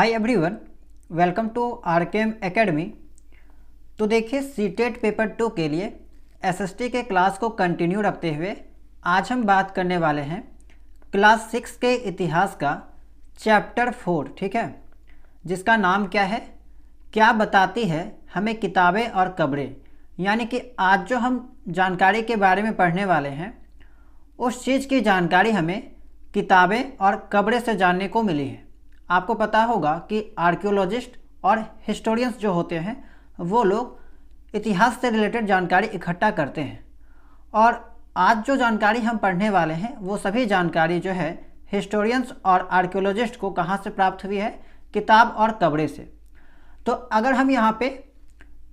Hi everyone, welcome to RKM academy. तो देखिए CTET paper 2 के लिए एसएसटी के क्लास को कंटिन्यू रखते हुए आज हम बात करने वाले हैं क्लास 6 के इतिहास का चैप्टर 4, ठीक है, जिसका नाम क्या है, क्या बताती है हमें किताबें और कब्रें। यानी कि आज जो हम जानकारी के बारे में पढ़ने वाले हैं उस चीज़ की जानकारी हमें किताबें और कब्रें से जानने को मिली है। आपको पता होगा कि आर्कियोलॉजिस्ट और हिस्टोरियंस जो होते हैं वो लोग इतिहास से रिलेटेड जानकारी इकट्ठा करते हैं, और आज जो जानकारी हम पढ़ने वाले हैं वो सभी जानकारी जो है हिस्टोरियंस और आर्कियोलॉजिस्ट को कहाँ से प्राप्त हुई है, किताब और कब्रें से। तो अगर हम यहाँ पे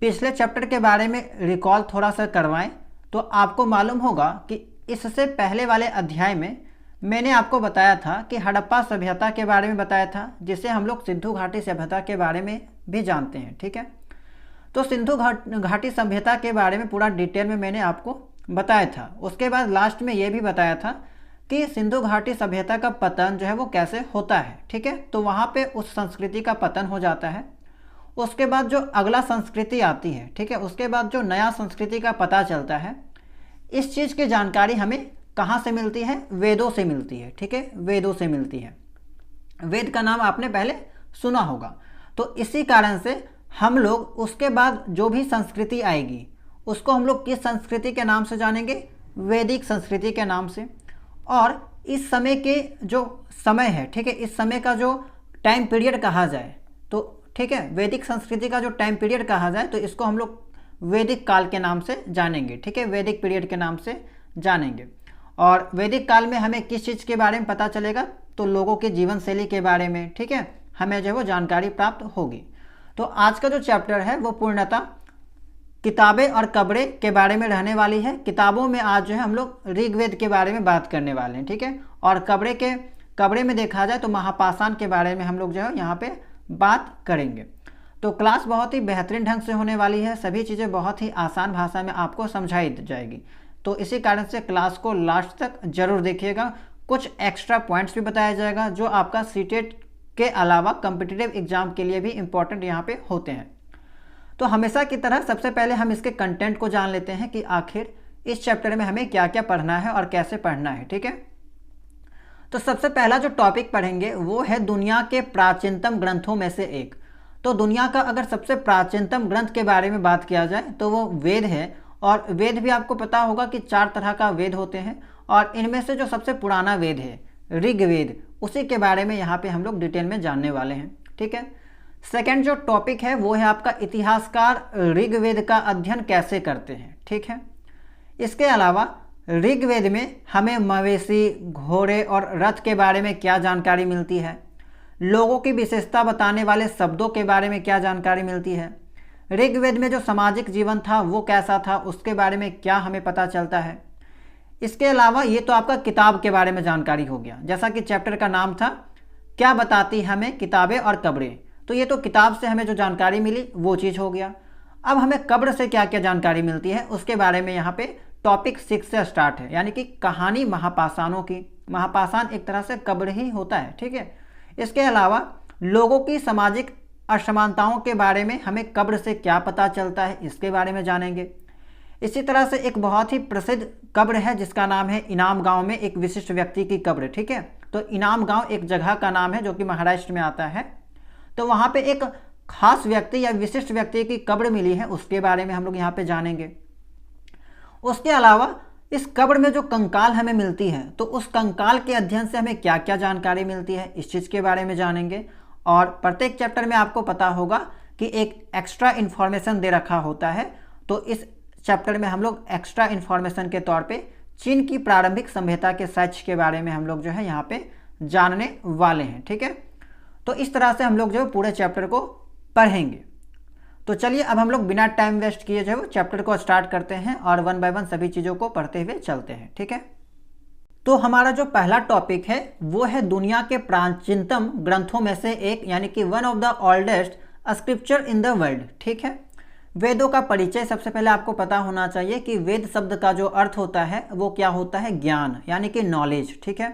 पिछले चैप्टर के बारे में रिकॉल थोड़ा सा करवाएं तो आपको मालूम होगा कि इससे पहले वाले अध्याय में मैंने आपको बताया था कि हड़प्पा सभ्यता के बारे में बताया था, जिसे हम लोग सिंधु घाटी सभ्यता के बारे में भी जानते हैं, ठीक है। तो सिंधु घाटी सभ्यता के बारे में पूरा डिटेल में मैंने आपको बताया था। उसके बाद लास्ट में ये भी बताया था कि सिंधु घाटी सभ्यता का पतन जो है वो कैसे होता है, ठीक है। तो वहाँ पे उस संस्कृति का पतन हो जाता है। उसके बाद जो अगला संस्कृति आती है, ठीक है, उसके बाद जो नया संस्कृति का पता चलता है, इस चीज़ की जानकारी हमें कहाँ से मिलती है, वेदों से मिलती है, ठीक है, वेदों से मिलती है। वेद का नाम आपने पहले सुना होगा। तो इसी कारण से हम लोग उसके बाद जो भी संस्कृति आएगी उसको हम लोग किस संस्कृति के नाम से जानेंगे, वैदिक संस्कृति के नाम से। और इस समय के जो समय है, ठीक है, इस समय का जो टाइम पीरियड कहा जाए तो, ठीक है, वैदिक संस्कृति का जो टाइम पीरियड कहा जाए तो इसको हम लोग वैदिक काल के नाम से जानेंगे, ठीक है, वैदिक पीरियड के नाम से जानेंगे। और वैदिक काल में हमें किस चीज़ के बारे में पता चलेगा, तो लोगों के जीवन शैली के बारे में, ठीक है, हमें जो है वो जानकारी प्राप्त होगी। तो आज का जो चैप्टर है वो पूर्णतः किताबें और कब्रें के बारे में रहने वाली है। किताबों में आज जो है हम लोग ऋग्वेद के बारे में बात करने वाले हैं, ठीक है, और कब्रें में देखा जाए तो महापाषाण के बारे में हम लोग जो है यहाँ पे बात करेंगे। तो क्लास बहुत ही बेहतरीन ढंग से होने वाली है, सभी चीज़ें बहुत ही आसान भाषा में आपको समझाई जाएगी। तो इसी कारण से क्लास को लास्ट तक जरूर देखिएगा। कुछ एक्स्ट्रा पॉइंट्स भी बताया जाएगा जो आपका सीटेट के अलावा कॉम्पिटिटिव एग्जाम के लिए भी इम्पोर्टेंट यहाँ पे होते हैं। तो हमेशा की तरह सबसे पहले हम इसके कंटेंट को जान लेते हैं कि आखिर इस चैप्टर में हमें क्या क्या पढ़ना है और कैसे पढ़ना है, ठीक है। तो सबसे पहला जो टॉपिक पढ़ेंगे वो है दुनिया के प्राचीनतम ग्रंथों में से एक। तो दुनिया का अगर सबसे प्राचीनतम ग्रंथ के बारे में बात किया जाए तो वो वेद है। और वेद भी आपको पता होगा कि 4 तरह का वेद होते हैं, और इनमें से जो सबसे पुराना वेद है ऋग्वेद, उसी के बारे में यहाँ पे हम लोग डिटेल में जानने वाले हैं, ठीक है। सेकंड जो टॉपिक है वो है आपका इतिहासकार ऋग्वेद का अध्ययन कैसे करते हैं, ठीक है। इसके अलावा ऋग्वेद में हमें मवेशी, घोड़े और रथ के बारे में क्या जानकारी मिलती है, लोगों की विशेषता बताने वाले शब्दों के बारे में क्या जानकारी मिलती है, ऋग्वेद में जो सामाजिक जीवन था वो कैसा था, उसके बारे में क्या हमें पता चलता है। इसके अलावा ये तो आपका किताब के बारे में जानकारी हो गया, जैसा कि चैप्टर का नाम था क्या बताती हमें किताबें और कब्रें। तो ये तो किताब से हमें जो जानकारी मिली वो चीज़ हो गया। अब हमें कब्र से क्या क्या जानकारी मिलती है उसके बारे में यहाँ पे टॉपिक 6 से स्टार्ट है, यानी कि कहानी महापाषाणों की। महापाषाण एक तरह से कब्र ही होता है, ठीक है। इसके अलावा लोगों की सामाजिक असमानताओं के बारे में हमें कब्र से क्या पता चलता है, इसके बारे में जानेंगे। इसी तरह से एक बहुत ही प्रसिद्ध कब्र है जिसका नाम है इनाम गांव में एक विशिष्ट व्यक्ति की कब्र, ठीक है। तो इनाम गांव एक जगह का नाम है जो कि महाराष्ट्र में आता है। तो वहाँ पे एक खास व्यक्ति या विशिष्ट व्यक्ति की कब्र मिली है, उसके बारे में हम लोग यहाँ पे जानेंगे। उसके अलावा इस कब्र में जो कंकाल हमें मिलती है तो उस कंकाल के अध्ययन से हमें क्या क्या जानकारी मिलती है, इस चीज़ के बारे में जानेंगे। और प्रत्येक चैप्टर में आपको पता होगा कि एक एक्स्ट्रा इन्फॉर्मेशन दे रखा होता है। तो इस चैप्टर में हम लोग एक्स्ट्रा इन्फॉर्मेशन के तौर पे चीन की प्रारंभिक सभ्यता के साक्ष्य के बारे में हम लोग जो है यहाँ पे जानने वाले हैं, ठीक है। तो इस तरह से हम लोग जो है पूरे चैप्टर को पढ़ेंगे। तो चलिए अब हम लोग बिना टाइम वेस्ट किए जो है वो चैप्टर को स्टार्ट करते हैं और 1 बाय 1 सभी चीज़ों को पढ़ते हुए चलते हैं, ठीक है। तो हमारा जो पहला टॉपिक है वो है दुनिया के प्राचीनतम ग्रंथों में से एक, यानी कि one of the oldest scripture in the world, ठीक है। वेदों का परिचय सबसे पहले आपको पता होना चाहिए कि वेद शब्द का जो अर्थ होता है वो क्या होता है, ज्ञान, यानी कि नॉलेज, ठीक है।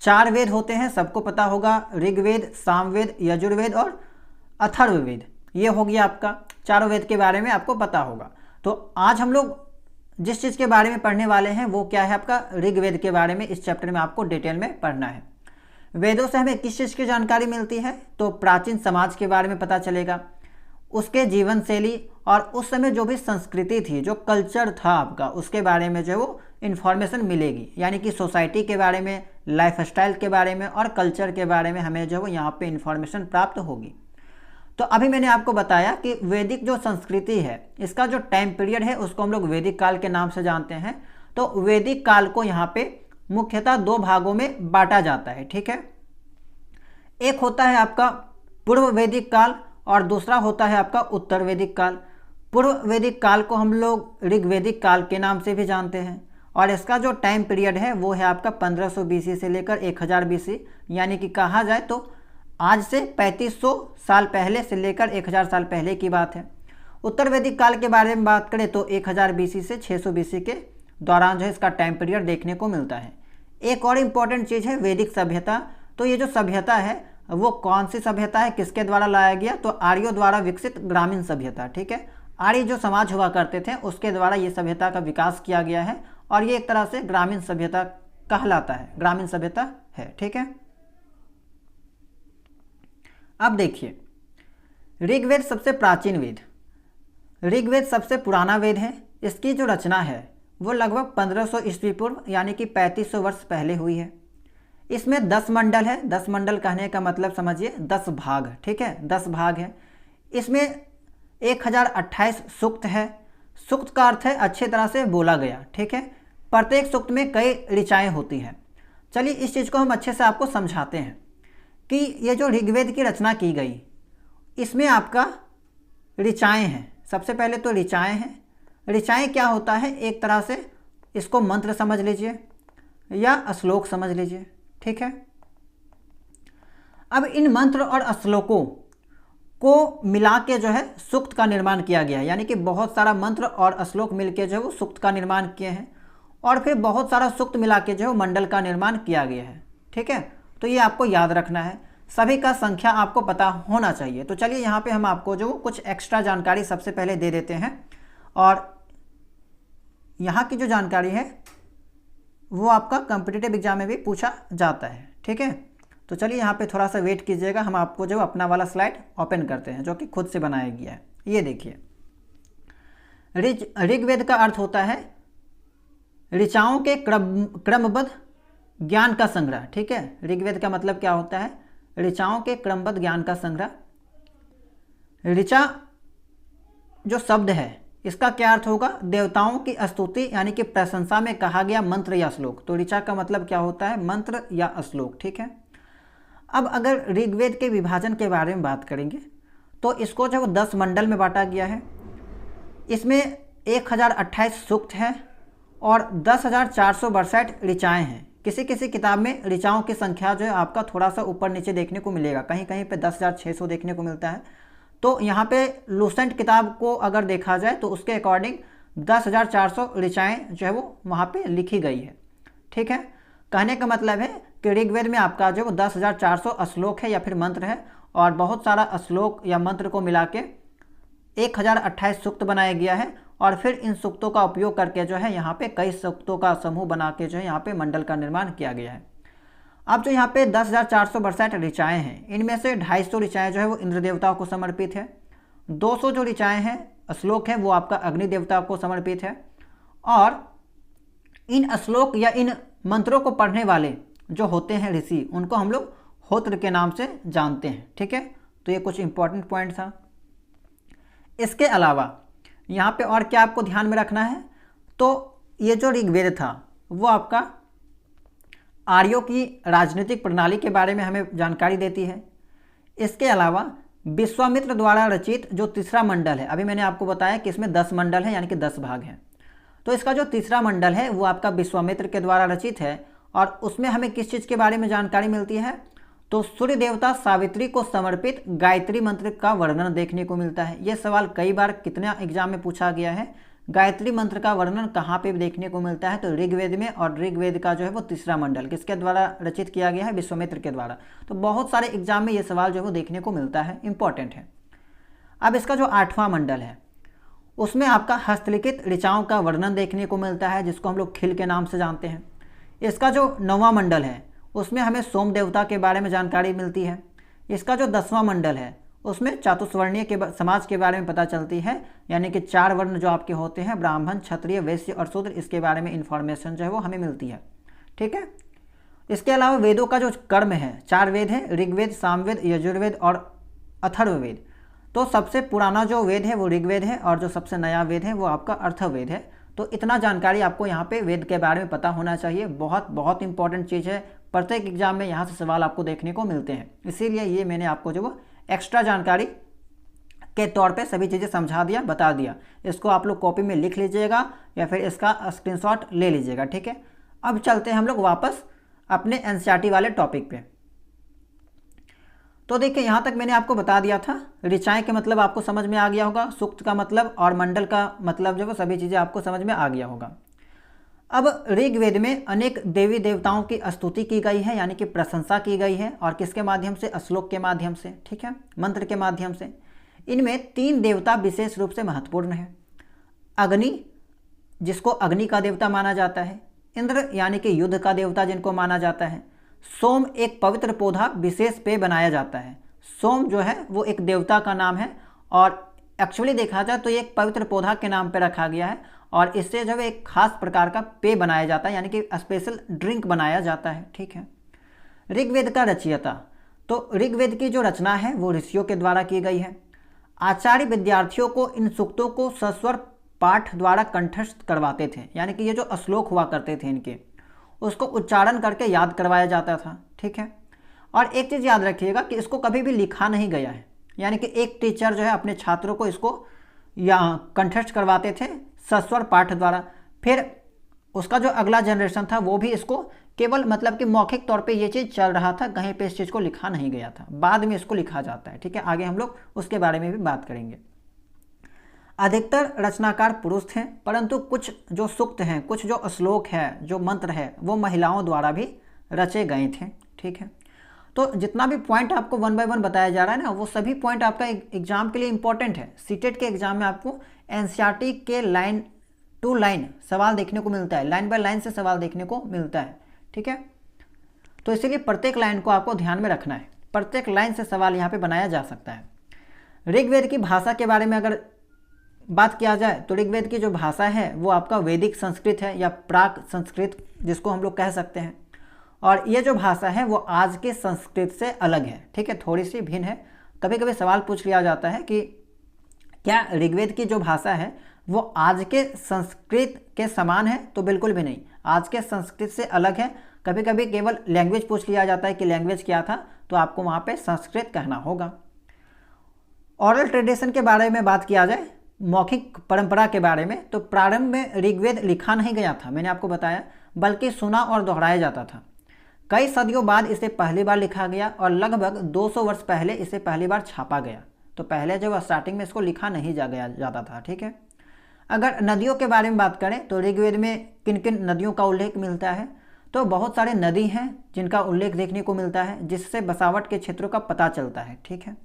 4 वेद होते हैं, सबको पता होगा, ऋग्वेद, सामवेद, यजुर्वेद और अथर्ववेद। ये हो गया आपका, चारों वेद के बारे में आपको पता होगा। तो आज हम लोग जिस चीज़ के बारे में पढ़ने वाले हैं वो क्या है, आपका ऋग्वेद के बारे में इस चैप्टर में आपको डिटेल में पढ़ना है। वेदों से हमें किस चीज़ की जानकारी मिलती है, तो प्राचीन समाज के बारे में पता चलेगा, उसके जीवन शैली और उस समय जो भी संस्कृति थी, जो कल्चर था आपका, उसके बारे में जो है वो इन्फॉर्मेशन मिलेगी। यानी कि सोसाइटी के बारे में, लाइफस्टाइल के बारे में और कल्चर के बारे में हमें जो है वो यहाँ पे इन्फॉर्मेशन प्राप्त होगी। तो अभी मैंने आपको बताया कि वैदिक जो संस्कृति है, इसका जो टाइम पीरियड है उसको हम लोग वैदिक काल के नाम से जानते हैं। तो वैदिक काल को यहाँ पे मुख्यतः 2 भागों में बांटा जाता है, ठीक है। एक होता है आपका पूर्व वैदिक काल और दूसरा होता है आपका उत्तर वैदिक काल। पूर्व वैदिक काल को हम लोग ऋग्वैदिक काल के नाम से भी जानते हैं और इसका जो टाइम पीरियड है वो है आपका 1500 BC से लेकर 1000 BC, यानी कि कहा जाए तो आज से 3500 साल पहले से लेकर 1000 साल पहले की बात है। उत्तर वैदिक काल के बारे में बात करें तो 1000 BC से 600 BC के दौरान जो है इसका टाइम पीरियड देखने को मिलता है। एक और इम्पॉर्टेंट चीज़ है वैदिक सभ्यता। तो ये जो सभ्यता है वो कौन सी सभ्यता है, किसके द्वारा लाया गया, तो आर्यों द्वारा विकसित ग्रामीण सभ्यता, ठीक है। आर्य जो समाज हुआ करते थे उसके द्वारा ये सभ्यता का विकास किया गया है और ये एक तरह से ग्रामीण सभ्यता कहलाता है, ग्रामीण सभ्यता है, ठीक है। अब देखिए, ऋग्वेद सबसे प्राचीन वेद, ऋग्वेद सबसे पुराना वेद है। इसकी जो रचना है वो लगभग 1500 ईस्वी पूर्व यानी कि 3500 वर्ष पहले हुई है। इसमें 10 मंडल है। 10 मंडल कहने का मतलब समझिए 10 भाग, ठीक है, 10 भाग है। इसमें 1028 सूक्त है। सूक्त का अर्थ है अच्छी तरह से बोला गया, ठीक है। प्रत्येक सूक्त में कई ऋचाएँ होती हैं। चलिए इस चीज़ को हम अच्छे से आपको समझाते हैं कि ये जो ऋग्वेद की रचना की गई इसमें आपका ऋचाएँ हैं। सबसे पहले तो ऋचाएँ हैं। ऋचाएँ क्या होता है, एक तरह से इसको मंत्र समझ लीजिए या श्लोक समझ लीजिए, ठीक है। अब इन मंत्र और श्लोकों को मिला के जो है सूक्त का निर्माण किया गया है। यानी कि बहुत सारा मंत्र और श्लोक मिलके जो है वो सूक्त का निर्माण किए हैं और फिर बहुत सारा सूक्त मिला के जो है मंडल का निर्माण किया गया है, ठीक है। तो ये आपको याद रखना है, सभी का संख्या आपको पता होना चाहिए। तो चलिए यहाँ पे हम आपको जो कुछ एक्स्ट्रा जानकारी सबसे पहले दे देते हैं और यहाँ की जो जानकारी है वो आपका कॉम्पिटिटिव एग्जाम में भी पूछा जाता है, ठीक है। तो चलिए यहाँ पे थोड़ा सा वेट कीजिएगा, हम आपको जो अपना वाला स्लाइड ओपन करते हैं जो कि खुद से बनाया गया है। ये देखिए, ऋग्वेद का अर्थ होता है ऋचाओं के क्रमबद्ध ज्ञान का संग्रह, ठीक है। ऋग्वेद का मतलब क्या होता है, ऋचाओं के क्रमबद्ध ज्ञान का संग्रह। ऋचा जो शब्द है इसका क्या अर्थ होगा, देवताओं की स्तुति यानी कि प्रशंसा में कहा गया मंत्र या श्लोक। तो ऋचा का मतलब क्या होता है, मंत्र या श्लोक, ठीक है। अब अगर ऋग्वेद के विभाजन के बारे में बात करेंगे तो इसको जो 10 मंडल में बांटा गया है। इसमें 1028 सूक्त है और 10,462 ऋचाएँ हैं। किसी किसी किताब में ऋचाओं की संख्या जो है आपका थोड़ा सा ऊपर नीचे देखने को मिलेगा, कहीं कहीं पे 10,600 देखने को मिलता है। तो यहाँ पे लूसेंट किताब को अगर देखा जाए तो उसके अकॉर्डिंग 10,400 ऋचाएँ जो है वो वहाँ पे लिखी गई है, ठीक है। कहने का मतलब है कि ऋग्वेद में आपका जो 10,400 श्लोक है या फिर मंत्र है और बहुत सारा श्लोक या मंत्र को मिला के 1028 सूक्त बनाया गया है और फिर इन सूक्तों का उपयोग करके जो है यहाँ पे कई सूक्तों का समूह बना के जो है यहाँ पे मंडल का निर्माण किया गया है। अब जो यहाँ पे 10,462 ऋचाएँ हैं, इनमें से 250 ऋचाएँ जो है वो इंद्र देवताओं को समर्पित है। 200 जो ऋचाएँ हैं श्लोक है वो आपका अग्नि देवता को समर्पित है और इन श्लोक या इन मंत्रों को पढ़ने वाले जो होते हैं ऋषि, उनको हम लोग होत्र के नाम से जानते हैं, ठीक है। तो ये कुछ इंपॉर्टेंट पॉइंट था। इसके अलावा यहाँ पे और क्या आपको ध्यान में रखना है, तो ये जो ऋग्वेद था वो आपका आर्यों की राजनीतिक प्रणाली के बारे में हमें जानकारी देती है। इसके अलावा विश्वामित्र द्वारा रचित जो तीसरा मंडल है, अभी मैंने आपको बताया कि इसमें 10 मंडल है यानी कि 10 भाग हैं। तो इसका जो तीसरा मंडल है वो आपका विश्वामित्र के द्वारा रचित है और उसमें हमें किस चीज़ के बारे में जानकारी मिलती है, तो सूर्य देवता सावित्री को समर्पित गायत्री मंत्र का वर्णन देखने को मिलता है। ये सवाल कई बार कितने एग्जाम में पूछा गया है, गायत्री मंत्र का वर्णन कहाँ पे देखने को मिलता है? तो ऋग्वेद में, और ऋग्वेद का जो है वो तीसरा मंडल किसके द्वारा रचित किया गया है? विश्वामित्र के द्वारा। तो बहुत सारे एग्जाम में ये सवाल जो है वो देखने को मिलता है, इंपॉर्टेंट है। अब इसका जो 8वां मंडल है उसमें आपका हस्तलिखित ऋचाओं का वर्णन देखने को मिलता है, जिसको हम लोग खिल के नाम से जानते हैं। इसका जो 9वां मंडल है उसमें हमें सोम देवता के बारे में जानकारी मिलती है। इसका जो 10वां मंडल है उसमें चातुर्वर्णीय के समाज के बारे में पता चलती है, यानी कि 4 वर्ण जो आपके होते हैं, ब्राह्मण, क्षत्रिय, वैश्य और शूद्र, इसके बारे में इंफॉर्मेशन जो है वो हमें मिलती है। ठीक है। इसके अलावा वेदों का जो कर्म है, 4 वेद हैं, ऋग्वेद, सामवेद, यजुर्वेद और अथर्ववेद। तो सबसे पुराना जो वेद है वो ऋग्वेद है, और जो सबसे नया वेद है वो आपका अथर्ववेद है। तो इतना जानकारी आपको यहाँ पे वेद के बारे में पता होना चाहिए। बहुत बहुत इंपॉर्टेंट चीज़ है, प्रत्येक एग्जाम में यहाँ से सवाल आपको देखने को मिलते हैं, इसीलिए ये मैंने आपको जो वो एक्स्ट्रा जानकारी के तौर पे सभी चीज़ें समझा दिया, बता दिया। इसको आप लोग कॉपी में लिख लीजिएगा या फिर इसका स्क्रीनशॉट ले लीजिएगा। ठीक है। अब चलते हैं हम लोग वापस अपने एनसीईआरटी वाले टॉपिक पे। तो देखिए, यहाँ तक मैंने आपको बता दिया था, ऋचाएँ के मतलब आपको समझ में आ गया होगा, सूक्त का मतलब और मंडल का मतलब जो वो सभी चीज़ें आपको समझ में आ गया होगा। अब ऋग्वेद में अनेक देवी देवताओं की स्तुति की गई है, यानी कि प्रशंसा की गई है, और किसके माध्यम से? श्लोक के माध्यम से। ठीक है, मंत्र के माध्यम से। इनमें 3 देवता विशेष रूप से महत्वपूर्ण है। अग्नि, जिसको अग्नि का देवता माना जाता है। इंद्र, यानी कि युद्ध का देवता जिनको माना जाता है। सोम, एक पवित्र पौधा विशेष पेय बनाया जाता है। सोम जो है वो एक देवता का नाम है, और एक्चुअली देखा जाए तो ये एक पवित्र पौधा के नाम पे रखा गया है, और इससे जो है एक खास प्रकार का पेय बनाया जाता है, यानी कि स्पेशल ड्रिंक बनाया जाता है। ठीक है। ऋग्वेद का रचयिता, तो ऋग्वेद की जो रचना है वो ऋषियों के द्वारा की गई है। आचार्य विद्यार्थियों को इन सूक्तों को सस्वर पाठ द्वारा कंठस्थ करवाते थे, यानी कि ये जो श्लोक हुआ करते थे इनके, उसको उच्चारण करके याद करवाया जाता था। ठीक है। और एक चीज़ याद रखिएगा कि इसको कभी भी लिखा नहीं गया है, यानी कि एक टीचर जो है अपने छात्रों को इसको या कंठस्थ करवाते थे सस्वर पाठ द्वारा। फिर उसका जो अगला जनरेशन था वो भी इसको केवल मतलब कि मौखिक तौर पे ये चीज़ चल रहा था, कहीं पे इस चीज़ को लिखा नहीं गया था, बाद में इसको लिखा जाता है। ठीक है, आगे हम लोग उसके बारे में भी बात करेंगे। अधिकतर रचनाकार पुरुष थे, परंतु कुछ जो सूक्त हैं, कुछ जो श्लोक है, जो मंत्र है, वो महिलाओं द्वारा भी रचे गए थे। ठीक है। तो जितना भी पॉइंट आपको 1 बाय 1 बताया जा रहा है ना, वो सभी पॉइंट आपका एग्जाम के लिए इंपॉर्टेंट है। सीटेट के एग्जाम में आपको एनसीईआरटी के लाइन टू लाइन सवाल देखने को मिलता है, लाइन बाय लाइन से सवाल देखने को मिलता है। ठीक है। तो इसीलिए प्रत्येक लाइन को आपको ध्यान में रखना है, प्रत्येक लाइन से सवाल यहाँ पे बनाया जा सकता है। ऋग्वेद की भाषा के बारे में अगर बात किया जाए तो ऋग्वेद की जो भाषा है वो आपका वैदिक संस्कृत है, या प्राक संस्कृत जिसको हम लोग कह सकते हैं। और ये जो भाषा है वो आज के संस्कृत से अलग है। ठीक है, थोड़ी सी भिन्न है। कभी कभी सवाल पूछ लिया जाता है कि क्या ऋग्वेद की जो भाषा है वो आज के संस्कृत के समान है? तो बिल्कुल भी नहीं, आज के संस्कृत से अलग है। कभी कभी केवल लैंग्वेज पूछ लिया जाता है कि लैंग्वेज क्या था, तो आपको वहाँ पे संस्कृत कहना होगा। ऑरल ट्रेडिशन के बारे में बात किया जाए, मौखिक परंपरा के बारे में, तो प्रारंभ में ऋग्वेद लिखा नहीं गया था, मैंने आपको बताया, बल्कि सुना और दोहराया जाता था। कई सदियों बाद इसे पहली बार लिखा गया, और लगभग 200 वर्ष पहले इसे पहली बार छापा गया। तो पहले जब स्टार्टिंग में इसको लिखा नहीं जाता था। ठीक है। अगर नदियों के बारे में बात करें तो ऋग्वेद में किन किन नदियों का उल्लेख मिलता है? तो बहुत सारे नदी हैं जिनका उल्लेख देखने को मिलता है, जिससे बसावट के क्षेत्रों का पता चलता है। ठीक है।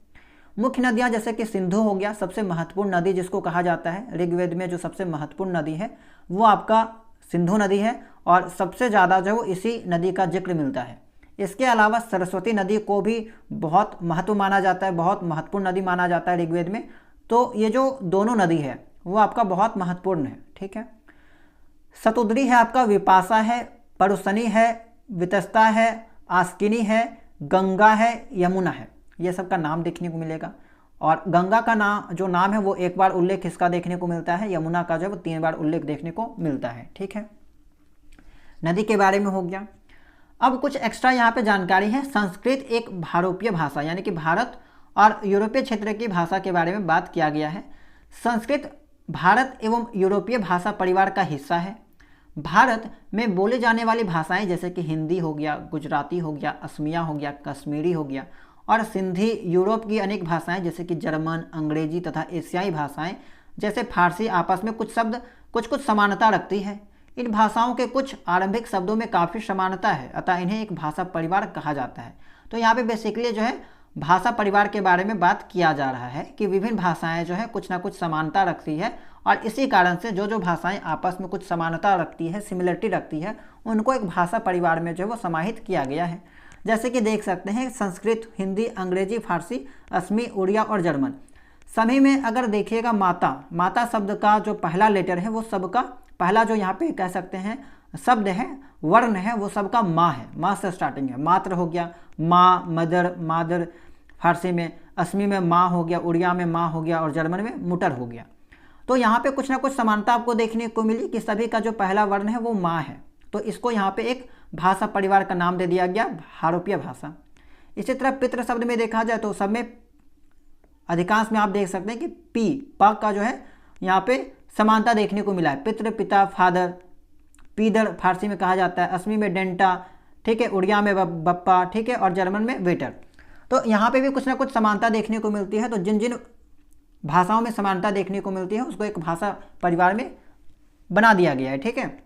मुख्य नदियां जैसे कि सिंधु हो गया, सबसे महत्वपूर्ण नदी जिसको कहा जाता है, ऋग्वेद में जो सबसे महत्वपूर्ण नदी है वो आपका सिंधु नदी है, और सबसे ज़्यादा जो इसी नदी का जिक्र मिलता है। इसके अलावा सरस्वती नदी को भी बहुत महत्व माना जाता है, बहुत महत्वपूर्ण नदी माना जाता है ऋग्वेद में। तो ये जो दोनों नदी है वो आपका बहुत महत्वपूर्ण है। ठीक है। शतुद्री है आपका, विपाशा है, परुशनी है, वितस्ता है, आस्किनी है, गंगा है, यमुना है, ये सब का नाम देखने को मिलेगा। और गंगा का नाम है वो एक बार उल्लेख इसका देखने को मिलता है, यमुना का जो है वो 3 बार उल्लेख देखने को मिलता है। ठीक है, नदी के बारे में हो गया। अब कुछ एक्स्ट्रा यहाँ पे जानकारी है। संस्कृत एक भारोपीय भाषा, यानी कि भारत और यूरोपीय क्षेत्र की भाषा के बारे में बात किया गया है। संस्कृत भारत एवं यूरोपीय भाषा परिवार का हिस्सा है। भारत में बोले जाने वाली भाषाएं जैसे कि हिंदी हो गया, गुजराती हो गया, असमिया हो गया, कश्मीरी हो गया, और सिंधी यूरोप की अनेक भाषाएं जैसे कि जर्मन, अंग्रेजी तथा एशियाई भाषाएं जैसे फारसी आपस में कुछ शब्द कुछ समानता रखती है। इन भाषाओं के कुछ आरंभिक शब्दों में काफ़ी समानता है, अतः इन्हें एक भाषा परिवार कहा जाता है। तो यहाँ पे बेसिकली जो है भाषा परिवार के बारे में बात किया जा रहा है कि विभिन्न भाषाएं जो है कुछ ना कुछ समानता रखती है, और इसी कारण से जो भाषाएं आपस में कुछ समानता रखती है, सिमिलरिटी रखती है, उनको एक भाषा परिवार में जो है वो समाहित किया गया है। जैसे कि देख सकते हैं संस्कृत, हिंदी, अंग्रेजी, फारसी, असमी, उड़िया और जर्मन। सभी में अगर देखिएगा माता शब्द का जो पहला लेटर है वो सबका पहला जो यहाँ पे कह सकते हैं शब्द है, वर्ण है, वो सबका माँ है। माँ से स्टार्टिंग है, मात्र हो गया, माँ, मदर, मादर फारसी में, असमी में माँ हो गया, उड़िया में माँ हो गया और जर्मन में मुटर हो गया। तो यहाँ पे कुछ ना कुछ समानता आपको देखने को मिली कि सभी का जो पहला वर्ण है वो माँ है, तो इसको यहाँ पे एक भाषा परिवार का नाम दे दिया गया, हारोपीय भाषा। इसी तरह पितृ शब्द में देखा जाए तो सब में अधिकांश में आप देख सकते हैं कि प का जो है यहाँ पे समानता देखने को मिला है। पितृ, पिता, फादर, पीदर फारसी में कहा जाता है, असमी में डेंटा, ठीक है, उड़िया में बप्पा, ठीक है, और जर्मन में वेटर। तो यहाँ पे भी कुछ ना कुछ समानता देखने को मिलती है। तो जिन जिन भाषाओं में समानता देखने को मिलती है उसको एक भाषा परिवार में बना दिया गया है, ठीक है।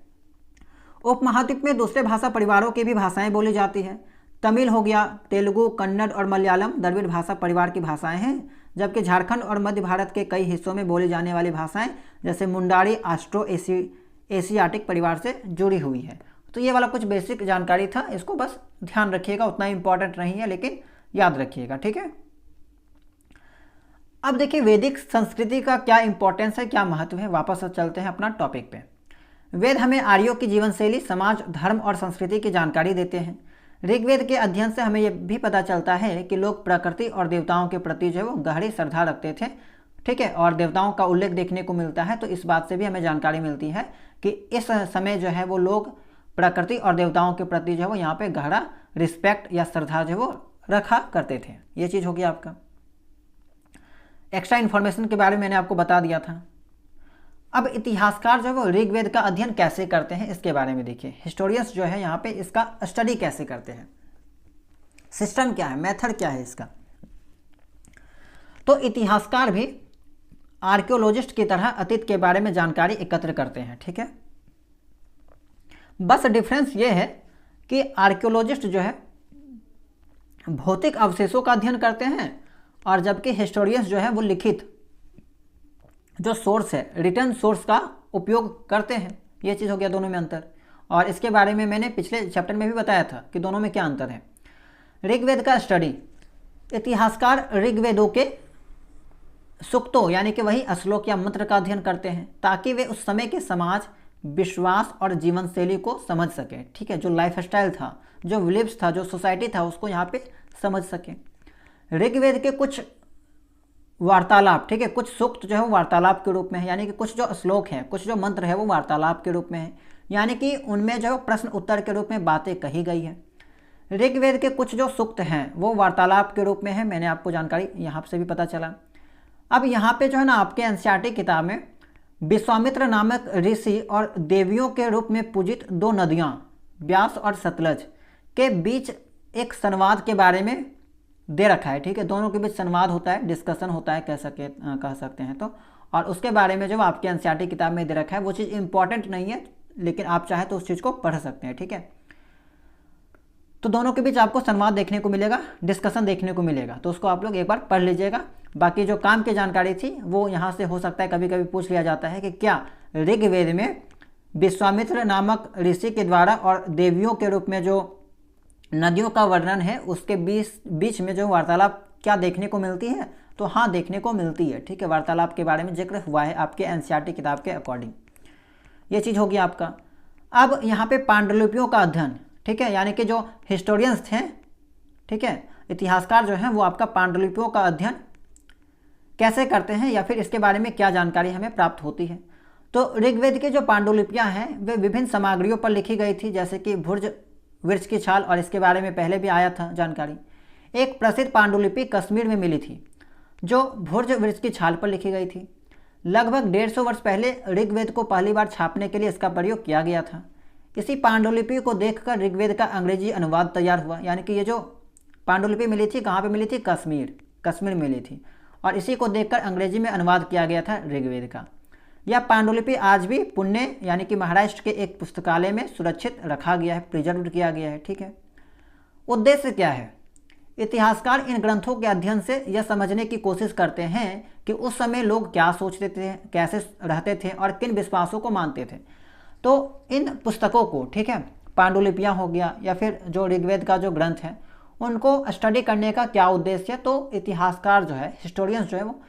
उपमहाद्वीप में दूसरे भाषा परिवारों की भी भाषाएं बोली जाती है। तमिल हो गया, तेलुगु, कन्नड़ और मलयालम द्रविड़ भाषा परिवार की भाषाएं हैं, जबकि झारखंड और मध्य भारत के कई हिस्सों में बोली जाने वाली भाषाएं जैसे मुंडारी ऑस्ट्रो एशियाटिक परिवार से जुड़ी हुई है। तो ये वाला कुछ बेसिक जानकारी था, इसको बस ध्यान रखिएगा, उतना इंपॉर्टेंट नहीं है लेकिन याद रखिएगा, ठीक है। अब देखिए वैदिक संस्कृति का क्या इंपॉर्टेंस है, क्या महत्व है। वापस चलते हैं अपना टॉपिक पे। वेद हमें आर्यों की जीवन शैली, समाज, धर्म और संस्कृति की जानकारी देते हैं। ऋग्वेद के अध्ययन से हमें यह भी पता चलता है कि लोग प्रकृति और देवताओं के प्रति जो है वो गहरी श्रद्धा रखते थे, ठीक है, और देवताओं का उल्लेख देखने को मिलता है। तो इस बात से भी हमें जानकारी मिलती है कि इस समय जो है वो लोग प्रकृति और देवताओं के प्रति जो है वो यहाँ पे गहरा रिस्पेक्ट या श्रद्धा जो है वो रखा करते थे। ये चीज़ हो गया आपका। एक्स्ट्रा इन्फॉर्मेशन के बारे में मैंने आपको बता दिया था। अब इतिहासकार जो है वो ऋग्वेद का अध्ययन कैसे करते हैं इसके बारे में देखिए। हिस्टोरियंस जो है यहाँ पे इसका स्टडी कैसे करते हैं, सिस्टम क्या है, मेथड क्या है इसका। तो इतिहासकार भी आर्कियोलॉजिस्ट की तरह अतीत के बारे में जानकारी एकत्र करते हैं, ठीक है। बस डिफरेंस ये है कि आर्कियोलॉजिस्ट जो है भौतिक अवशेषों का अध्ययन करते हैं, और जबकि हिस्टोरियंस जो है वो लिखित जो सोर्स है, रिटर्न सोर्स का उपयोग करते हैं। ये चीज़ हो गया दोनों में अंतर, और इसके बारे में मैंने पिछले चैप्टर में भी बताया था कि दोनों में क्या अंतर है। ऋग्वेद का स्टडी, इतिहासकार ऋग्वेदों के सूक्तों यानी कि वही श्लोक या मंत्र का अध्ययन करते हैं ताकि वे उस समय के समाज, विश्वास और जीवन शैली को समझ सके, ठीक है, जो लाइफस्टाइल था, जो बिलीव्स था, जो सोसाइटी था, उसको यहाँ पे समझ सके। ऋग्वेद के कुछ वार्तालाप, ठीक है, कुछ सूक्त जो है वो वार्तालाप के रूप में है, यानी कि कुछ जो श्लोक हैं, कुछ जो मंत्र है वो वार्तालाप के रूप में है, यानी कि उनमें जो प्रश्न उत्तर के रूप में बातें कही गई है। ऋग्वेद के कुछ जो सूक्त हैं वो वार्तालाप के रूप में है, मैंने आपको जानकारी यहाँ से भी पता चला। अब यहाँ पे जो है ना आपके एनसीईआरटी किताब में विश्वामित्र नामक ऋषि और देवियों के रूप में पूजित दो नदियाँ ब्यास और सतलज के बीच एक संवाद के बारे में दे रखा है, ठीक है। दोनों के बीच संवाद होता है, डिस्कशन होता है, कह सकते हैं तो, और उसके बारे में जो आपके एनसीईआरटी किताब में दे रखा है वो चीज़ इंपॉर्टेंट नहीं है, लेकिन आप चाहे तो उस चीज़ को पढ़ सकते हैं, ठीक है। तो दोनों के बीच आपको संवाद देखने को मिलेगा, डिस्कशन देखने को मिलेगा, तो उसको आप लोग एक बार पढ़ लीजिएगा। बाकी जो काम की जानकारी थी वो यहाँ से हो सकता है कभी कभी पूछ लिया जाता है कि क्या ऋग्वेद में विश्वामित्र नामक ऋषि के द्वारा और देवियों के रूप में जो नदियों का वर्णन है उसके बीच में जो वार्तालाप क्या देखने को मिलती है, तो हाँ देखने को मिलती है, ठीक है। वार्तालाप के बारे में जिक्र हुआ है आपके एनसीईआरटी किताब के अकॉर्डिंग। ये चीज़ होगी आपका। अब यहाँ पे पांडुलिपियों का अध्ययन, ठीक है, यानी कि जो हिस्टोरियंस थे, ठीक है, इतिहासकार जो हैं वो आपका पांडुलिपियों का अध्ययन कैसे करते हैं या फिर इसके बारे में क्या जानकारी हमें प्राप्त होती है। तो ऋग्वेद की जो पांडुलिपियाँ हैं वे विभिन्न सामग्रियों पर लिखी गई थी, जैसे कि भुर्ज वृक्ष की छाल, और इसके बारे में पहले भी आया था जानकारी। एक प्रसिद्ध पांडुलिपि कश्मीर में मिली थी जो भुर्ज वृक्ष की छाल पर लिखी गई थी। लगभग 150 वर्ष पहले ऋग्वेद को पहली बार छापने के लिए इसका प्रयोग किया गया था। इसी पांडुलिपि को देखकर ऋग्वेद का अंग्रेजी अनुवाद तैयार हुआ, यानी कि ये जो पांडुलिपि मिली थी कहाँ पे मिली थी, कश्मीर मिली थी। और इसी को देखकर अंग्रेजी में अनुवाद किया गया था ऋग्वेद का। यह पांडुलिपि आज भी पुणे यानी कि महाराष्ट्र के एक पुस्तकालय में सुरक्षित रखा गया है, प्रिजर्व किया गया है। ठीक है, उद्देश्य क्या है? इतिहासकार इन ग्रंथों के अध्ययन से यह समझने की कोशिश करते हैं कि उस समय लोग क्या सोचते थे, कैसे रहते थे और किन विश्वासों को मानते थे। तो इन पुस्तकों को, ठीक है, पांडुलिपियाँ हो गया या फिर जो ऋग्वेद का जो ग्रंथ है, उनको स्टडी करने का क्या उद्देश्य है? तो इतिहासकार जो है, हिस्टोरियंस जो है, वो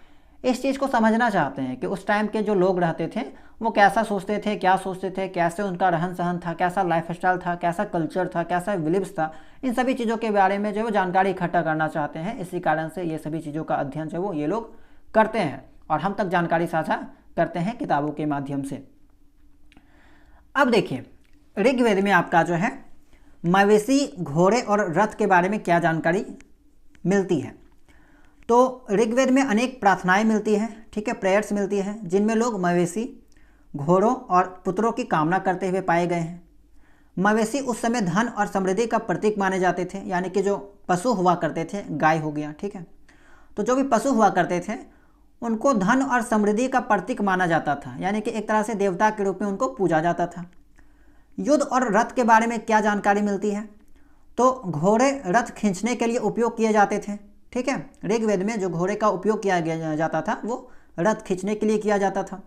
इस चीज़ को समझना चाहते हैं कि उस टाइम के जो लोग रहते थे वो कैसा सोचते थे, क्या सोचते थे, कैसे उनका रहन सहन था, कैसा लाइफ स्टाइल था, कैसा कल्चर था, कैसा बिलीव्स था। इन सभी चीज़ों के बारे में जो है वो जानकारी इकट्ठा करना चाहते हैं। इसी कारण से ये सभी चीज़ों का अध्ययन जो है वो ये लोग करते हैं और हम तक जानकारी साझा करते हैं किताबों के माध्यम से। अब देखिए, ऋग्वेद में आपका जो है मवेशी, घोड़े और रथ के बारे में क्या जानकारी मिलती है। तो ऋग्वेद में अनेक प्रार्थनाएं मिलती हैं, ठीक है, प्रेयर्स मिलती हैं, जिनमें लोग मवेशी, घोड़ों और पुत्रों की कामना करते हुए पाए गए हैं। मवेशी उस समय धन और समृद्धि का प्रतीक माने जाते थे, यानी कि जो पशु हुआ करते थे, गाय हो गया, ठीक है, तो जो भी पशु हुआ करते थे उनको धन और समृद्धि का प्रतीक माना जाता था, यानी कि एक तरह से देवता के रूप में उनको पूजा जाता था। युद्ध और रथ के बारे में क्या जानकारी मिलती है? तो घोड़े रथ खींचने के लिए उपयोग किए जाते थे, ठीक है। ऋग्वेद में जो घोड़े का उपयोग किया जाता था वो रथ खींचने के लिए किया जाता था।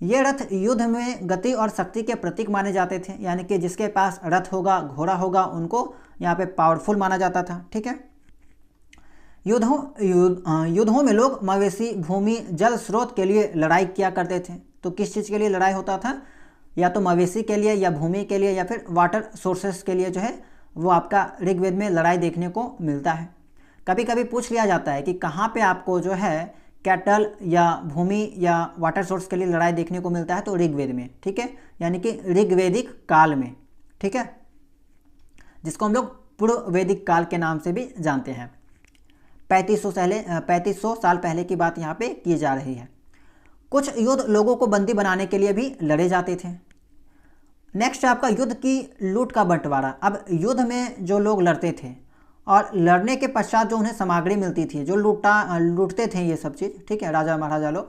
ये रथ युद्ध में गति और शक्ति के प्रतीक माने जाते थे, यानी कि जिसके पास रथ होगा, घोड़ा होगा, उनको यहाँ पे पावरफुल माना जाता था, ठीक है। युद्धों में लोग मवेशी, भूमि, जल स्रोत के लिए लड़ाई किया करते थे। तो किस चीज़ के लिए लड़ाई होता था? या तो मवेशी के लिए, या भूमि के लिए, या फिर वाटर सोर्सेस के लिए जो है वो आपका ऋग्वेद में लड़ाई देखने को मिलता है। कभी कभी पूछ लिया जाता है कि कहाँ पे आपको जो है कैटल या भूमि या वाटर सोर्स के लिए लड़ाई देखने को मिलता है, तो ऋग्वेद में, ठीक है, यानी कि ऋग्वेदिक काल में, ठीक है, जिसको हम लोग पूर्व वैदिक काल के नाम से भी जानते हैं। 3500 साल पहले की बात यहाँ पे की जा रही है। कुछ युद्ध लोगों को बंदी बनाने के लिए भी लड़े जाते थे। नेक्स्ट आपका युद्ध की लूट का बंटवारा। अब युद्ध में जो लोग लड़ते थे और लड़ने के पश्चात जो उन्हें सामग्री मिलती थी, जो लूटते थे ये सब चीज़, ठीक है, राजा महाराजा लोग,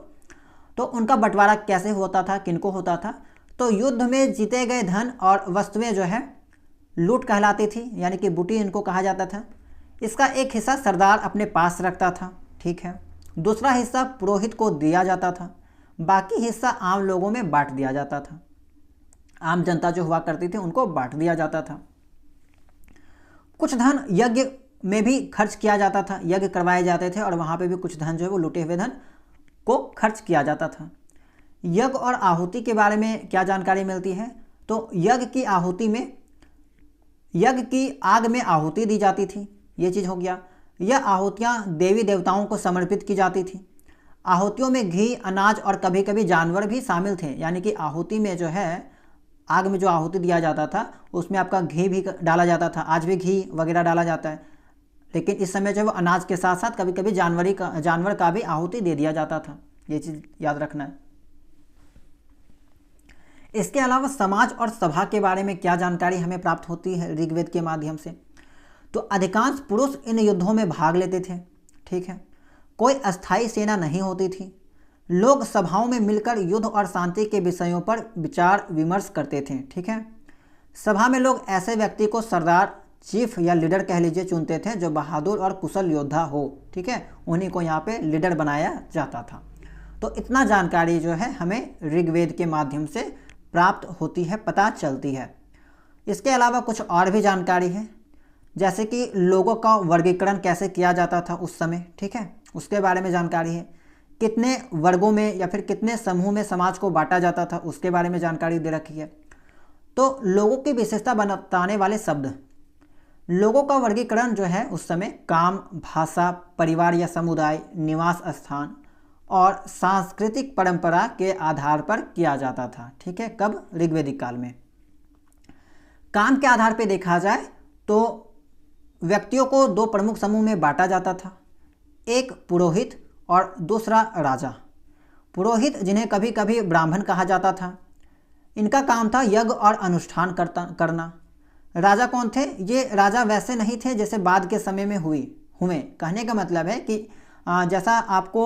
तो उनका बंटवारा कैसे होता था, किनको होता था? तो युद्ध में जीते गए धन और वस्तुएं जो है लूट कहलाती थी, यानी कि बूटी इनको कहा जाता था। इसका एक हिस्सा सरदार अपने पास रखता था, ठीक है, दूसरा हिस्सा पुरोहित को दिया जाता था, बाकी हिस्सा आम लोगों में बांट दिया जाता था। आम जनता जो हुआ करती थी उनको बांट दिया जाता था। कुछ धन यज्ञ में भी खर्च किया जाता था, यज्ञ करवाए जाते थे और वहाँ पे भी कुछ धन जो है वो लूटे हुए धन को खर्च किया जाता था। यज्ञ और आहुति के बारे में क्या जानकारी मिलती है? तो यज्ञ की आग में आहुति दी जाती थी, ये चीज़ हो गया। यह आहुतियाँ देवी देवताओं को समर्पित की जाती थी। आहुतियों में घी, अनाज और कभी कभी जानवर भी शामिल थे, यानी कि आहुति में जो है, आग में जो आहुति दिया जाता था उसमें आपका घी भी डाला जाता था। आज भी घी वगैरह डाला जाता है, लेकिन इस समय जो वो अनाज के साथ साथ कभी कभी जानवर का भी आहुति दे दिया जाता था, ये चीज़ याद रखना है। इसके अलावा समाज और सभा के बारे में क्या जानकारी हमें प्राप्त होती है ऋग्वेद के माध्यम से? तो अधिकांश पुरुष इन युद्धों में भाग लेते थे, ठीक है, कोई अस्थायी सेना नहीं होती थी। लोग सभाओं में मिलकर युद्ध और शांति के विषयों पर विचार विमर्श करते थे, ठीक है। सभा में लोग ऐसे व्यक्ति को सरदार, चीफ या लीडर कह लीजिए चुनते थे जो बहादुर और कुशल योद्धा हो, ठीक है, उन्हीं को यहाँ पे लीडर बनाया जाता था। तो इतना जानकारी जो है हमें ऋग्वेद के माध्यम से प्राप्त होती है, पता चलती है। इसके अलावा कुछ और भी जानकारी है, जैसे कि लोगों का वर्गीकरण कैसे किया जाता था उस समय, ठीक है, उसके बारे में जानकारी है। कितने वर्गों में या फिर कितने समूह में समाज को बांटा जाता था उसके बारे में जानकारी दे रखी है। तो लोगों की विशेषता बताने वाले शब्द, लोगों का वर्गीकरण जो है उस समय काम, भाषा, परिवार या समुदाय, निवास स्थान और सांस्कृतिक परंपरा के आधार पर किया जाता था, ठीक है। कब? ऋग्वेदिक काल में। काम के आधार पर देखा जाए तो व्यक्तियों को दो प्रमुख समूह में बांटा जाता था, एक पुरोहित और दूसरा राजा। पुरोहित, जिन्हें कभी कभी ब्राह्मण कहा जाता था, इनका काम था यज्ञ और अनुष्ठान करना। राजा कौन थे? ये राजा वैसे नहीं थे जैसे बाद के समय में हुए। कहने का मतलब है कि जैसा आपको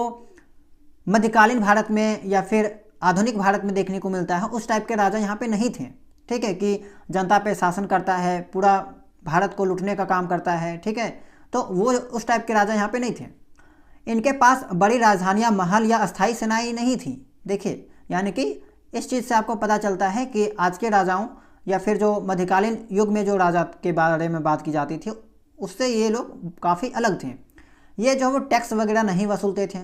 मध्यकालीन भारत में या फिर आधुनिक भारत में देखने को मिलता है, उस टाइप के राजा यहाँ पे नहीं थे। ठीक है, कि जनता पे शासन करता है, पूरा भारत को लूटने का काम करता है। ठीक है, तो वो उस टाइप के राजा यहाँ पे नहीं थे। इनके पास बड़ी राजधानियाँ, महल या अस्थायी सेनाएं नहीं थी। देखिए, यानी कि इस चीज़ से आपको पता चलता है कि आज के राजाओं या फिर जो मध्यकालीन युग में जो राजा के बारे में बात की जाती थी, उससे ये लोग काफ़ी अलग थे। ये जो वो टैक्स वगैरह नहीं वसूलते थे।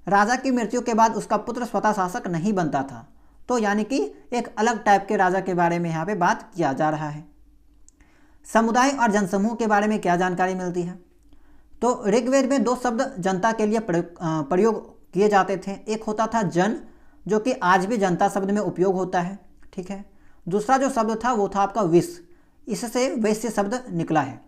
राजा की मृत्यु के बाद उसका पुत्र स्वतः शासक नहीं बनता था। तो यानी कि एक अलग टाइप के राजा के बारे में यहाँ पे बात किया जा रहा है। समुदाय और जनसमूह के बारे में क्या जानकारी मिलती है? तो ऋग्वेद में 2 शब्द जनता के लिए प्रयोग किए जाते थे। एक होता था जन, जो कि आज भी जनता शब्द में उपयोग होता है। ठीक है, दूसरा जो शब्द था वो था आपका विश्व, इससे वैश्य शब्द निकला है।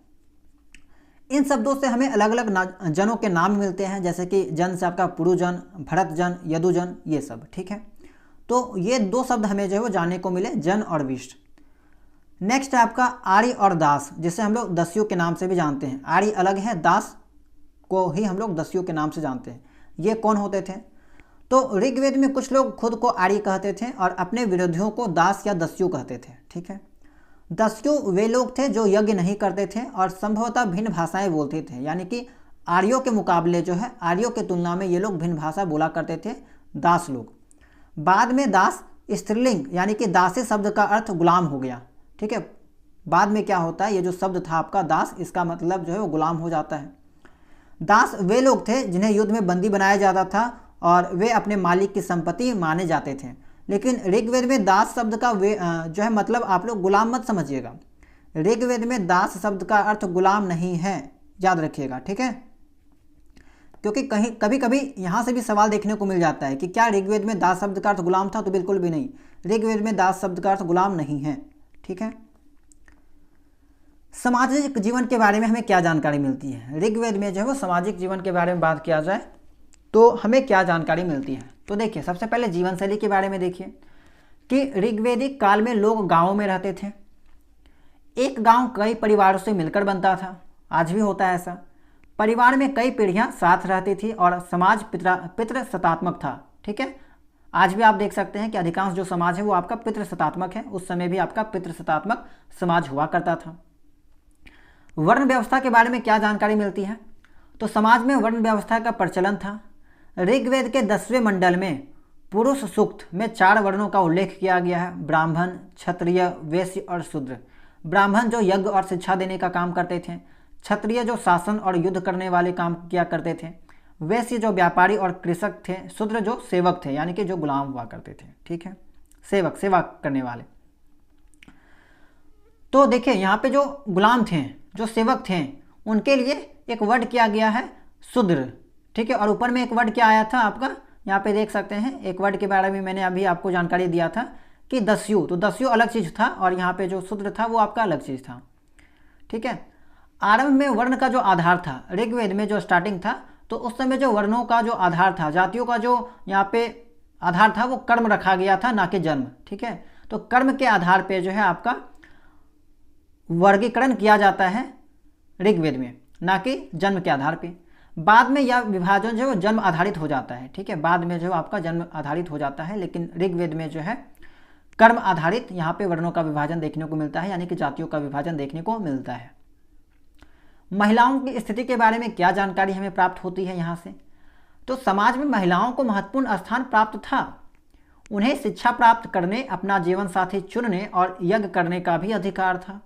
इन शब्दों से हमें अलग अलग जनों के नाम मिलते हैं, जैसे कि जन से आपका पुरुजन, भरतजन, यदुजन, ये सब। ठीक है, तो ये 2 शब्द हमें जो है वो जानने को मिले, जन और विश्व। नेक्स्ट है आपका आर्य और दास, जिसे हम लोग दस्यु के नाम से भी जानते हैं। आर्य अलग है, दास को ही हम लोग दस्यु के नाम से जानते हैं। ये कौन होते थे? तो ऋग्वेद में कुछ लोग खुद को आर्य कहते थे और अपने विरोधियों को दास या दस्यु कहते थे। ठीक है, दस्यु वे लोग थे जो यज्ञ नहीं करते थे और संभवतः भिन्न भाषाएं बोलते थे। यानी कि आर्यों के मुकाबले जो है, आर्यों के तुलना में ये लोग भिन्न भाषा बोला करते थे, दास लोग। बाद में दास स्त्रीलिंग यानी कि दासी शब्द का अर्थ गुलाम हो गया। ठीक है, बाद में क्या होता है, ये जो शब्द था आपका दास, इसका मतलब जो है वो गुलाम हो जाता है। दास वे लोग थे जिन्हें युद्ध में बंदी बनाया जाता था और वे अपने मालिक की संपत्ति माने जाते थे। लेकिन ऋग्वेद में दास शब्द का वे जो है मतलब आप लोग गुलाम मत समझिएगा। ऋग्वेद में दास शब्द का अर्थ गुलाम नहीं है, याद रखिएगा। ठीक है, क्योंकि कभी कभी यहाँ से भी सवाल देखने को मिल जाता है कि क्या ऋग्वेद में दास शब्द का अर्थ गुलाम था? तो बिल्कुल भी नहीं, ऋग्वेद में दास शब्द का अर्थ गुलाम नहीं है। ठीक है, सामाजिक जीवन के बारे में हमें क्या जानकारी मिलती है? ऋग्वेद में जो है वो सामाजिक जीवन के बारे में बात किया जाए तो हमें क्या जानकारी मिलती है? तो देखिए, सबसे पहले जीवन शैली के बारे में देखिए कि ऋग्वैदिक काल में लोग गांवों में रहते थे। एक गांव कई परिवारों से मिलकर बनता था, आज भी होता है ऐसा। परिवार में कई पीढ़ियां साथ रहती थी और समाज पितृसत्तात्मक था। ठीक है, आज भी आप देख सकते हैं कि अधिकांश जो समाज है वो आपका पितृसत्तात्मक है। उस समय भी आपका पितृसत्तात्मक समाज हुआ करता था। वर्ण व्यवस्था के बारे में क्या जानकारी मिलती है? तो समाज में वर्ण व्यवस्था का प्रचलन था। ऋग्वेद के 10वें मंडल में पुरुष सूक्त में 4 वर्णों का उल्लेख किया गया है, ब्राह्मण, क्षत्रिय, वैश्य और शूद्र। ब्राह्मण जो यज्ञ और शिक्षा देने का काम करते थे, क्षत्रिय जो शासन और युद्ध करने वाले काम किया करते थे, वैश्य जो व्यापारी और कृषक थे, शूद्र जो सेवक थे यानी कि जो गुलाम हुआ करते थे। ठीक है, सेवा करने वाले। तो देखिए, यहाँ पे जो गुलाम थे, जो सेवक थे, उनके लिए एक वर्ड किया गया है शूद्र। ठीक है, और ऊपर में एक वर्ड क्या आया था आपका, यहाँ पे देख सकते हैं, एक वर्ड के बारे में मैंने अभी आपको जानकारी दिया था कि दस्यु। तो दस्यु अलग चीज़ था और यहाँ पे जो शूद्र था वो आपका अलग चीज़ था। ठीक है, आरंभ में वर्ण का जो आधार था, ऋग्वेद में जो स्टार्टिंग था, तो उस समय जो वर्णों का जो आधार था, जातियों का जो यहाँ पे आधार था, वो कर्म रखा गया था, ना कि जन्म। ठीक है, तो कर्म के आधार पे जो है आपका वर्गीकरण किया जाता है ऋग्वेद में, ना कि जन्म के आधार पे। बाद में यह विभाजन जो है वो जन्म आधारित हो जाता है। ठीक है, बाद में जो आपका जन्म आधारित हो जाता है, लेकिन ऋग्वेद में जो है कर्म आधारित यहाँ पे वर्णों का विभाजन देखने को मिलता है, यानी कि जातियों का विभाजन देखने को मिलता है। महिलाओं की स्थिति के बारे में क्या जानकारी हमें प्राप्त होती है यहाँ से? तो समाज में महिलाओं को महत्वपूर्ण स्थान प्राप्त था। उन्हें शिक्षा प्राप्त करने, अपना जीवन साथी चुनने और यज्ञ करने का भी अधिकार था।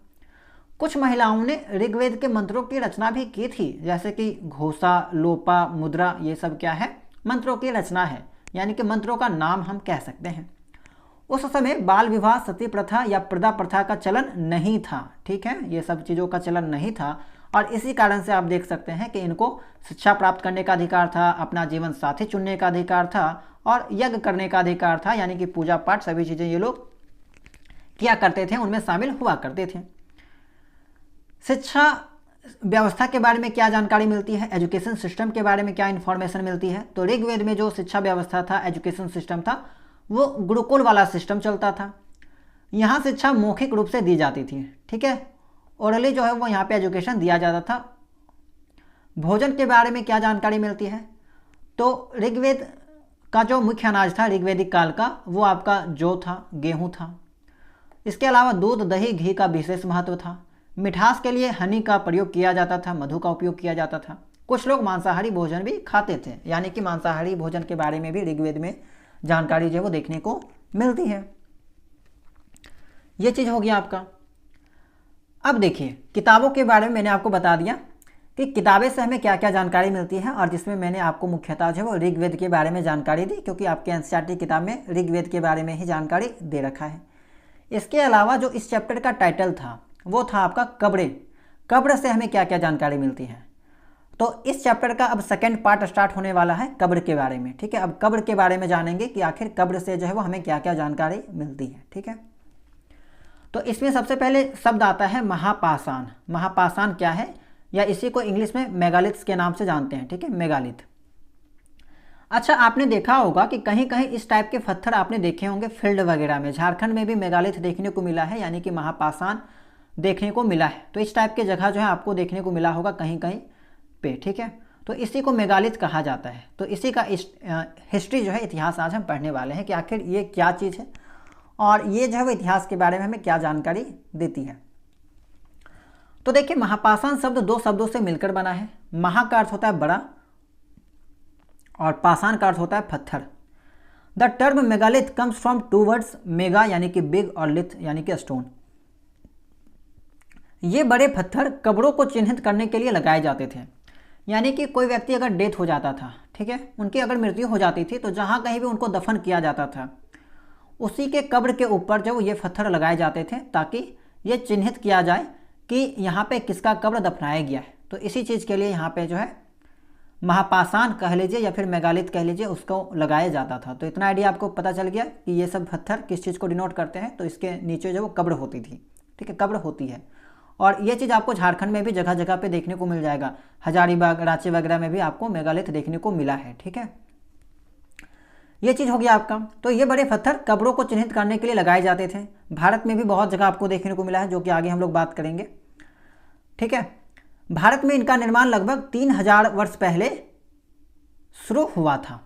कुछ महिलाओं ने ऋग्वेद के मंत्रों की रचना भी की थी, जैसे कि घोषा, लोपा, मुद्रा, ये सब क्या है? मंत्रों की रचना है, यानी कि मंत्रों का नाम हम कह सकते हैं। उस समय बाल विवाह, सती प्रथा या प्रदा प्रथा का चलन नहीं था। ठीक है, ये सब चीज़ों का चलन नहीं था और इसी कारण से आप देख सकते हैं कि इनको शिक्षा प्राप्त करने का अधिकार था, अपना जीवन साथी चुनने का अधिकार था और यज्ञ करने का अधिकार था, यानी कि पूजा पाठ सभी चीज़ें ये लोग किया करते थे, उनमें शामिल हुआ करते थे। शिक्षा व्यवस्था के बारे में क्या जानकारी मिलती है? एजुकेशन सिस्टम के बारे में क्या इन्फॉर्मेशन मिलती है? तो ऋग्वेद में जो शिक्षा व्यवस्था था, एजुकेशन सिस्टम था, वो गुरुकुल वाला सिस्टम चलता था। यहाँ शिक्षा मौखिक रूप से दी जाती थी। ठीक है, ओरली जो है वो यहाँ पे एजुकेशन दिया जाता था। भोजन के बारे में क्या जानकारी मिलती है? तो ऋग्वेद का जो मुख्य अनाज था ऋग्वेदिक काल का वो आपका जौ था, गेहूँ था। इसके अलावा दूध, दही, घी का विशेष महत्व था। मिठास के लिए हनी का प्रयोग किया जाता था, मधु का उपयोग किया जाता था। कुछ लोग मांसाहारी भोजन भी खाते थे, यानी कि मांसाहारी भोजन के बारे में भी ऋग्वेद में जानकारी जो है वो देखने को मिलती है। ये चीज़ हो गया आपका। अब देखिए किताबों के बारे में मैंने आपको बता दिया कि किताबें से हमें क्या क्या जानकारी मिलती है, और जिसमें मैंने आपको मुख्यतः जो है वो ऋग्वेद के बारे में जानकारी दी, क्योंकि आपके एनसीईआरटी किताब में ऋग्वेद के बारे में ही जानकारी दे रखा है। इसके अलावा जो इस चैप्टर का टाइटल था वो था आपका कब्रें। कब्र से हमें क्या क्या जानकारी मिलती है, तो इस चैप्टर का अब सेकंड पार्ट स्टार्ट होने वाला है कब्र के बारे में। ठीक है, अब कब्र के बारे में जानेंगे कि आखिर कब्र से जो है वो हमें क्या क्या जानकारी मिलती है। ठीक है, तो इसमें सबसे पहले शब्द आता है महापाषाण। महापाषाण क्या है, या इसी को इंग्लिश में मेगालिथ्स के नाम से जानते हैं। ठीक है, मेगालिथ। अच्छा, आपने देखा होगा कि कहीं कहीं इस टाइप के पत्थर आपने देखे होंगे फील्ड वगैरह में। झारखंड में भी मेगालिथ देखने को मिला है, यानी कि महापाषाण देखने को मिला है। तो इस टाइप की जगह जो है आपको देखने को मिला होगा कहीं कहीं पे। ठीक है, तो इसी को मेगालिथ कहा जाता है। तो इसी का हिस्ट्री जो है, इतिहास आज हम पढ़ने वाले हैं कि आखिर ये क्या चीज़ है और ये जो है वो इतिहास के बारे में हमें क्या जानकारी देती है। तो देखिए महापाषाण शब्द दो शब्दों से मिलकर बना है। महा का अर्थ होता है बड़ा और पाषाण का अर्थ होता है पत्थर। The term megalith comes from two words, mega यानी कि बिग और लिथ यानी कि स्टोन। ये बड़े पत्थर कब्रों को चिन्हित करने के लिए लगाए जाते थे, यानी कि कोई व्यक्ति अगर डेथ हो जाता था, ठीक है, उनकी अगर मृत्यु हो जाती थी, तो जहाँ कहीं भी उनको दफन किया जाता था उसी के कब्र के ऊपर जो ये पत्थर लगाए जाते थे, ताकि ये चिन्हित किया जाए कि यहाँ पे किसका कब्र दफनाया गया है। तो इसी चीज़ के लिए यहाँ पे जो है महापाषाण कह लीजिए या फिर मेगालिथ कह लीजिए, उसको लगाया जाता था। तो इतना आइडिया आपको पता चल गया कि ये सब पत्थर किस चीज़ को डिनोट करते हैं। तो इसके नीचे जो वो कब्र होती थी, ठीक है, कब्र होती है। और ये चीज़ आपको झारखंड में भी जगह जगह पे देखने को मिल जाएगा। हजारीबाग, रांची वगैरह में भी आपको मेगालिथ देखने को मिला है। ठीक है, ये चीज़ हो गया आपका। तो ये बड़े पत्थर कब्रों को चिन्हित करने के लिए लगाए जाते थे। भारत में भी बहुत जगह आपको देखने को मिला है, जो कि आगे हम लोग बात करेंगे। ठीक है, भारत में इनका निर्माण लगभग 3000 वर्ष पहले शुरू हुआ था।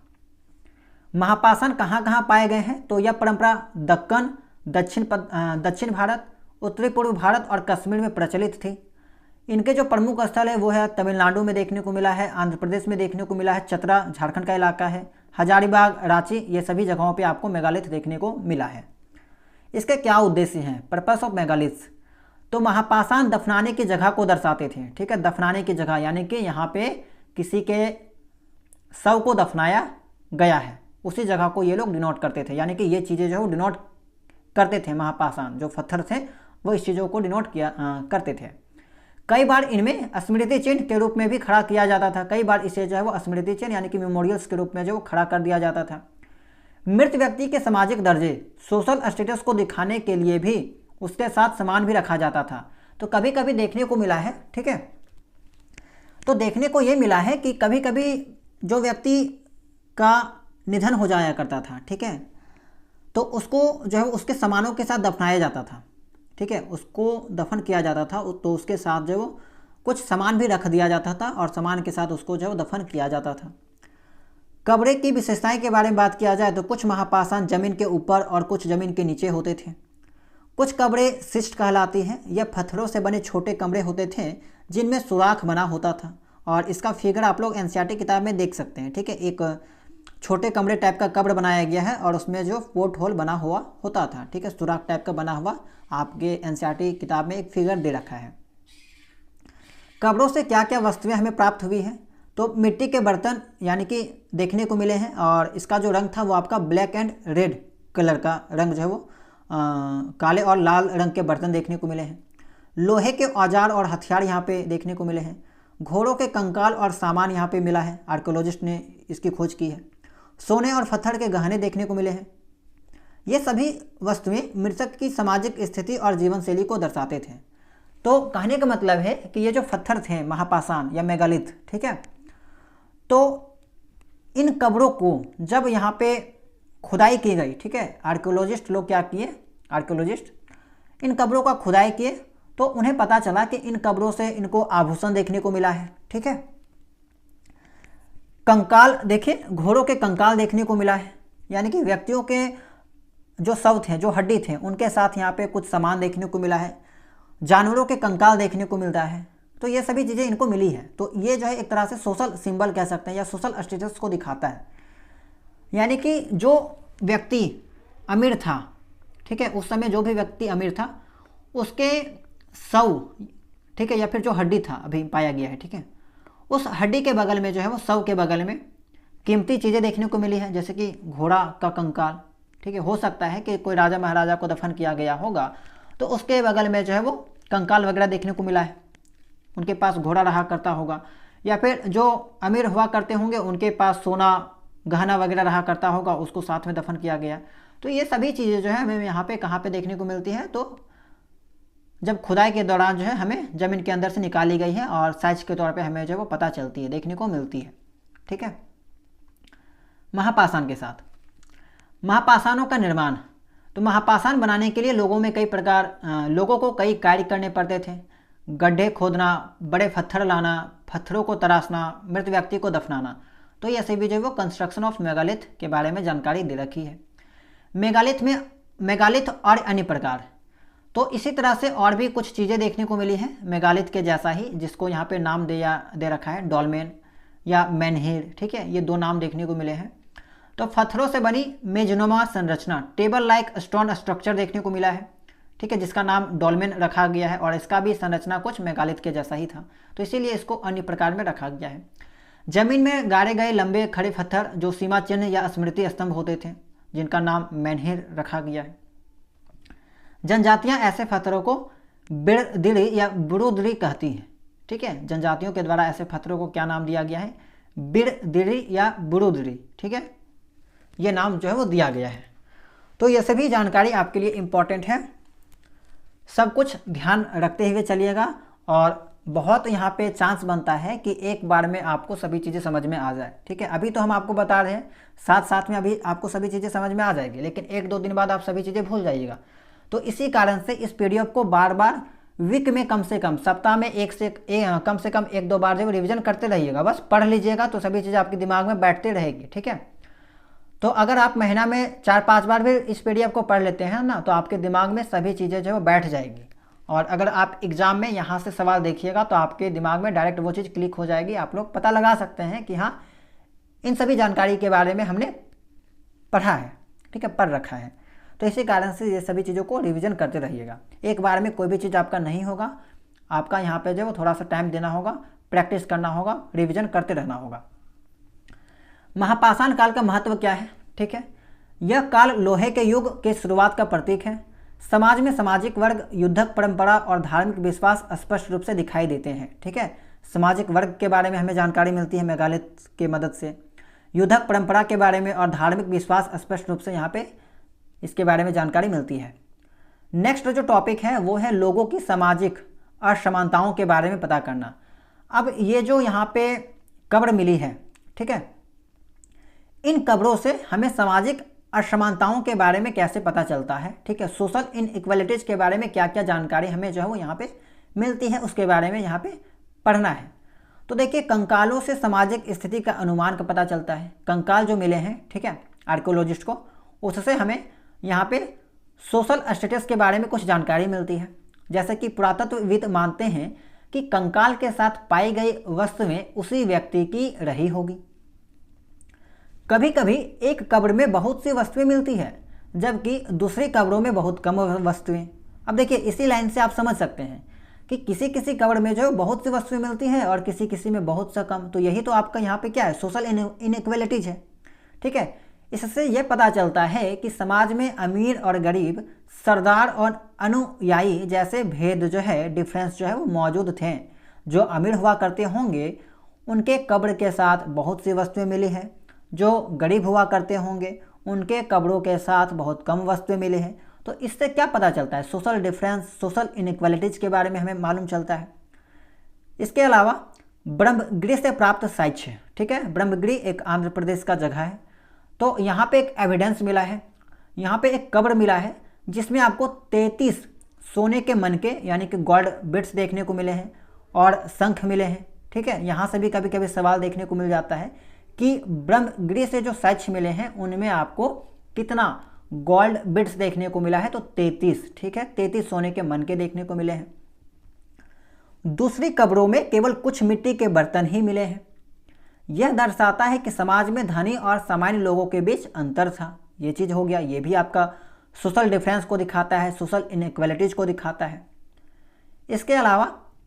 महापाषाण कहाँ कहाँ पाए गए हैं, तो यह परंपरा दक्कन, दक्षिण भारत, उत्तरी पूर्व भारत और कश्मीर में प्रचलित थी। इनके जो प्रमुख स्थल है वो है तमिलनाडु में देखने को मिला है, आंध्र प्रदेश में देखने को मिला है, चतरा झारखंड का इलाका है, हजारीबाग, रांची, ये सभी जगहों पे आपको मेगालिथ देखने को मिला है। इसके क्या उद्देश्य हैं, पर्पस ऑफ मेगालिथ्स। तो महापाषाण दफनाने की जगह को दर्शाते थे। ठीक है, दफनाने की जगह यानी कि यहाँ पे किसी के शव को दफनाया गया है, उसी जगह को ये लोग डिनोट करते थे, यानी कि ये चीज़ें जो डिनोट करते थे। महापाषाण जो पत्थर थे वो इस चीज़ों को डिनोट करते थे। कई बार इनमें स्मृति चिन्ह के रूप में भी खड़ा किया जाता था। कई बार इसे जो है वो स्मृति चिन्ह यानी कि मेमोरियल्स के रूप में जो खड़ा कर दिया जाता था। मृत व्यक्ति के सामाजिक दर्जे, सोशल स्टेटस को दिखाने के लिए भी उसके साथ सामान भी रखा जाता था। तो कभी कभी देखने को मिला है, ठीक है, तो देखने को ये मिला है कि कभी कभी जो व्यक्ति का निधन हो जाया करता था, ठीक है, तो उसको जो है उसके सामानों के साथ दफनाया जाता था। ठीक है, उसको दफन किया जाता था, तो उसके साथ जो वो कुछ सामान भी रख दिया जाता था और सामान के साथ उसको जो दफन किया जाता था। कब्र की विशेषताएं के बारे में बात किया जाए तो कुछ महापाषाण जमीन के ऊपर और कुछ जमीन के नीचे होते थे। कुछ कब्रें शिष्ट कहलाती हैं। यह पत्थरों से बने छोटे कमरे होते थे जिनमें सुराख बना होता था, और इसका फिगर आप लोग एनसीईआरटी किताब में देख सकते हैं। ठीक है, एक छोटे कमरे टाइप का कब्र बनाया गया है और उसमें जो पोर्ट होल बना हुआ होता था। ठीक है, सुराख टाइप का बना हुआ आपके एनसीईआरटी किताब में एक फिगर दे रखा है। कब्रों से क्या क्या वस्तुएं हमें प्राप्त हुई हैं, तो मिट्टी के बर्तन यानी कि देखने को मिले हैं, और इसका जो रंग था वो आपका ब्लैक एंड रेड कलर का रंग जो है वो काले और लाल रंग के बर्तन देखने को मिले हैं। लोहे के औजार और हथियार यहाँ पे देखने को मिले हैं। घोड़ों के कंकाल और सामान यहाँ पे मिला है, आर्कियोलॉजिस्ट ने इसकी खोज की है। सोने और पत्थर के गहने देखने को मिले हैं। ये सभी वस्तुएं मृतक की सामाजिक स्थिति और जीवन शैली को दर्शाते थे। तो कहने का मतलब है कि ये जो पत्थर थे महापाषाण या मेगालिथ, ठीक है, तो इन कब्रों को जब यहाँ पे खुदाई की गई, ठीक है, आर्कियोलॉजिस्ट लोग क्या किए, आर्कियोलॉजिस्ट इन कब्रों का खुदाई किए, तो उन्हें पता चला कि इन कब्रों से इनको आभूषण देखने को मिला है। ठीक है, कंकाल, देखिए घोड़ों के कंकाल देखने को मिला है, यानी कि व्यक्तियों के जो शव थे, जो हड्डी थे, उनके साथ यहाँ पे कुछ सामान देखने को मिला है। जानवरों के कंकाल देखने को मिलता है। तो ये सभी चीज़ें इनको मिली है। तो ये जो है एक तरह से सोशल सिंबल कह सकते हैं या सोशल स्टेटस को दिखाता है, यानी कि जो व्यक्ति अमीर था, ठीक है, उस समय जो भी व्यक्ति अमीर था उसके शव, ठीक है, या फिर जो हड्डी था अभी पाया गया है, ठीक है, उस हड्डी के बगल में जो है वो शव के बगल में कीमती चीज़ें देखने को मिली है, जैसे कि घोड़ा का कंकाल, ठीक है, हो सकता है कि कोई राजा महाराजा को दफन किया गया होगा तो उसके बगल में जो है वो कंकाल वगैरह देखने को मिला है, उनके पास घोड़ा रहा करता होगा, या फिर जो अमीर हुआ करते होंगे उनके पास सोना गहना वगैरह रहा करता होगा, उसको साथ में दफन किया गया। तो ये सभी चीज़ें जो है हमें यहाँ पे कहाँ पे देखने को मिलती है, तो जब खुदाई के दौरान जो है हमें ज़मीन के अंदर से निकाली गई है और साइज के तौर पे हमें जो है वो पता चलती है, देखने को मिलती है, ठीक है। महापाषाण के साथ महापाषाणों का निर्माण, तो महापाषाण बनाने के लिए लोगों को कई कार्य करने पड़ते थे। गड्ढे खोदना, बड़े पत्थर लाना, पत्थरों को तराशना, मृत व्यक्ति को दफनाना। तो ये सभी जो है वो कंस्ट्रक्शन ऑफ मेगालिथ के बारे में जानकारी दे रखी है। मेगालिथ और अन्य प्रकार, तो इसी तरह से और भी कुछ चीज़ें देखने को मिली हैं मेगालिथ के जैसा ही, जिसको यहाँ पे नाम दे रखा है डॉलमेन या मेनहिर, ठीक है, ये दो नाम देखने को मिले हैं। तो पत्थरों से बनी मेजनोमा संरचना, टेबल लाइक स्टोन स्ट्रक्चर देखने को मिला है, ठीक है, जिसका नाम डॉलमेन रखा गया है और इसका भी संरचना कुछ मेगालिथ के जैसा ही था, तो इसीलिए इसको अन्य प्रकार में रखा गया है। जमीन में गाड़े गए लंबे खड़े पत्थर जो सीमा चिन्ह या स्मृति स्तंभ होते थे, जिनका नाम मेनहिर रखा गया है। जनजातियां ऐसे पत्थरों को बिड़दिड़ी या बुरुदिड़ी कहती हैं, ठीक है, जनजातियों के द्वारा ऐसे पत्थरों को क्या नाम दिया गया है, बिड़दिड़ी या बुरुदिड़ी, ठीक है, ये नाम जो है वो दिया गया है। तो ये सभी जानकारी आपके लिए इम्पॉर्टेंट है, सब कुछ ध्यान रखते हुए चलिएगा और बहुत यहाँ पे चांस बनता है कि एक बार में आपको सभी चीज़ें समझ में आ जाए, ठीक है। अभी तो हम आपको बता रहे हैं, साथ साथ में अभी आपको सभी चीज़ें समझ में आ जाएगी, लेकिन 1-2 दिन बाद आप सभी चीज़ें भूल जाइएगा। तो इसी कारण से इस पीडीएफ को बार बार वीक में कम से कम, सप्ताह में कम से कम 1-2 बार जब रिवीजन करते रहिएगा, बस पढ़ लीजिएगा तो सभी चीज़ें आपके दिमाग में बैठती रहेगी, ठीक है। तो अगर आप महीना में 4-5 बार भी इस पीडीएफ को पढ़ लेते हैं ना, तो आपके दिमाग में सभी चीज़ें जो है वो बैठ जाएगी। और अगर आप एग्ज़ाम में यहाँ से सवाल देखिएगा तो आपके दिमाग में डायरेक्ट वो चीज़ क्लिक हो जाएगी, आप लोग पता लगा सकते हैं कि हाँ, इन सभी जानकारी के बारे में हमने पढ़ा है, ठीक है, पढ़ रखा है। तो इसी कारण से ये सभी चीज़ों को रिवीजन करते रहिएगा। एक बार में कोई भी चीज़ आपका नहीं होगा, आपका यहाँ पे जो है वो थोड़ा सा टाइम देना होगा, प्रैक्टिस करना होगा, रिवीजन करते रहना होगा। महापाषाण काल का महत्व क्या है, ठीक है, यह काल लोहे के युग के शुरुआत का प्रतीक है। समाज में सामाजिक वर्ग, युद्धक परंपरा और धार्मिक विश्वास स्पष्ट रूप से दिखाई देते हैं, ठीक है। सामाजिक वर्ग के बारे में हमें जानकारी मिलती है मेगालिथ की मदद से, युद्धक परंपरा के बारे में और धार्मिक विश्वास स्पष्ट रूप से यहाँ पे इसके बारे में जानकारी मिलती है। नेक्स्ट जो टॉपिक है वो है लोगों की सामाजिक असमानताओं के बारे में पता करना। अब ये जो यहाँ पे कब्र मिली है, ठीक है, इन कब्रों से हमें सामाजिक असमानताओं के बारे में कैसे पता चलता है, ठीक है, सोशल इनइक्वालिटीज के बारे में क्या क्या जानकारी हमें जो है वो यहाँ पे मिलती है, उसके बारे में यहाँ पे पढ़ना है। तो देखिए, कंकालों से सामाजिक स्थिति का अनुमान का पता चलता है। कंकाल जो मिले हैं, ठीक है, आर्कियोलॉजिस्ट को, उससे हमें यहाँ पे सोशल स्टेटस के बारे में कुछ जानकारी मिलती है। जैसे कि पुरातत्वविद मानते हैं कि कंकाल के साथ पाई गई वस्तुएं उसी व्यक्ति की रही होगी। कभी कभी एक कब्र में बहुत सी वस्तुएं मिलती है, जबकि दूसरी कब्रों में बहुत कम वस्तुएं। अब देखिए, इसी लाइन से आप समझ सकते हैं कि किसी किसी कब्र में जो बहुत सी वस्तुएं मिलती हैं और किसी किसी में बहुत सा कम। तो यही तो आपका यहाँ पे क्या है, सोशल इनइक्वालिटीज है, ठीक है। इससे यह पता चलता है कि समाज में अमीर और गरीब, सरदार और अनुयायी जैसे भेद जो है, डिफरेंस जो है वो मौजूद थे। जो अमीर हुआ करते होंगे उनके कब्र के साथ बहुत सी वस्तुएं मिली है, जो गरीब हुआ करते होंगे उनके कब्रों के साथ बहुत कम वस्तुएं मिली हैं। तो इससे क्या पता चलता है, सोशल डिफरेंस, सोशल इनइक्वालिटीज के बारे में हमें मालूम चलता है। इसके अलावा ब्रह्मगिरी से प्राप्त साक्ष्य, ठीक है, ब्रह्मगिरी एक आंध्र प्रदेश का जगह है। तो यहाँ पे एक एविडेंस मिला है, यहाँ पे एक कब्र मिला है जिसमें आपको 33 सोने के मनके यानी कि गोल्ड बिट्स देखने को मिले हैं और शंख मिले हैं, ठीक है। यहाँ से भी कभी कभी सवाल देखने को मिल जाता है कि ब्रह्मगिरी से जो साक्ष्य मिले हैं उनमें आपको कितना गोल्ड बिट्स देखने को मिला है, तो 33, ठीक है, 33 सोने के मन के देखने को मिले हैं। दूसरी कब्रों में केवल कुछ मिट्टी के बर्तन ही मिले हैं। यह दर्शाता है कि समाज में धनी और सामान्य लोगों के बीच अंतर था। ये चीज़ हो गया, ये भी आपका सोशल डिफरेंस को दिखाता है, सोशल इनइक्वालिटीज को दिखाता है। इसके अलावा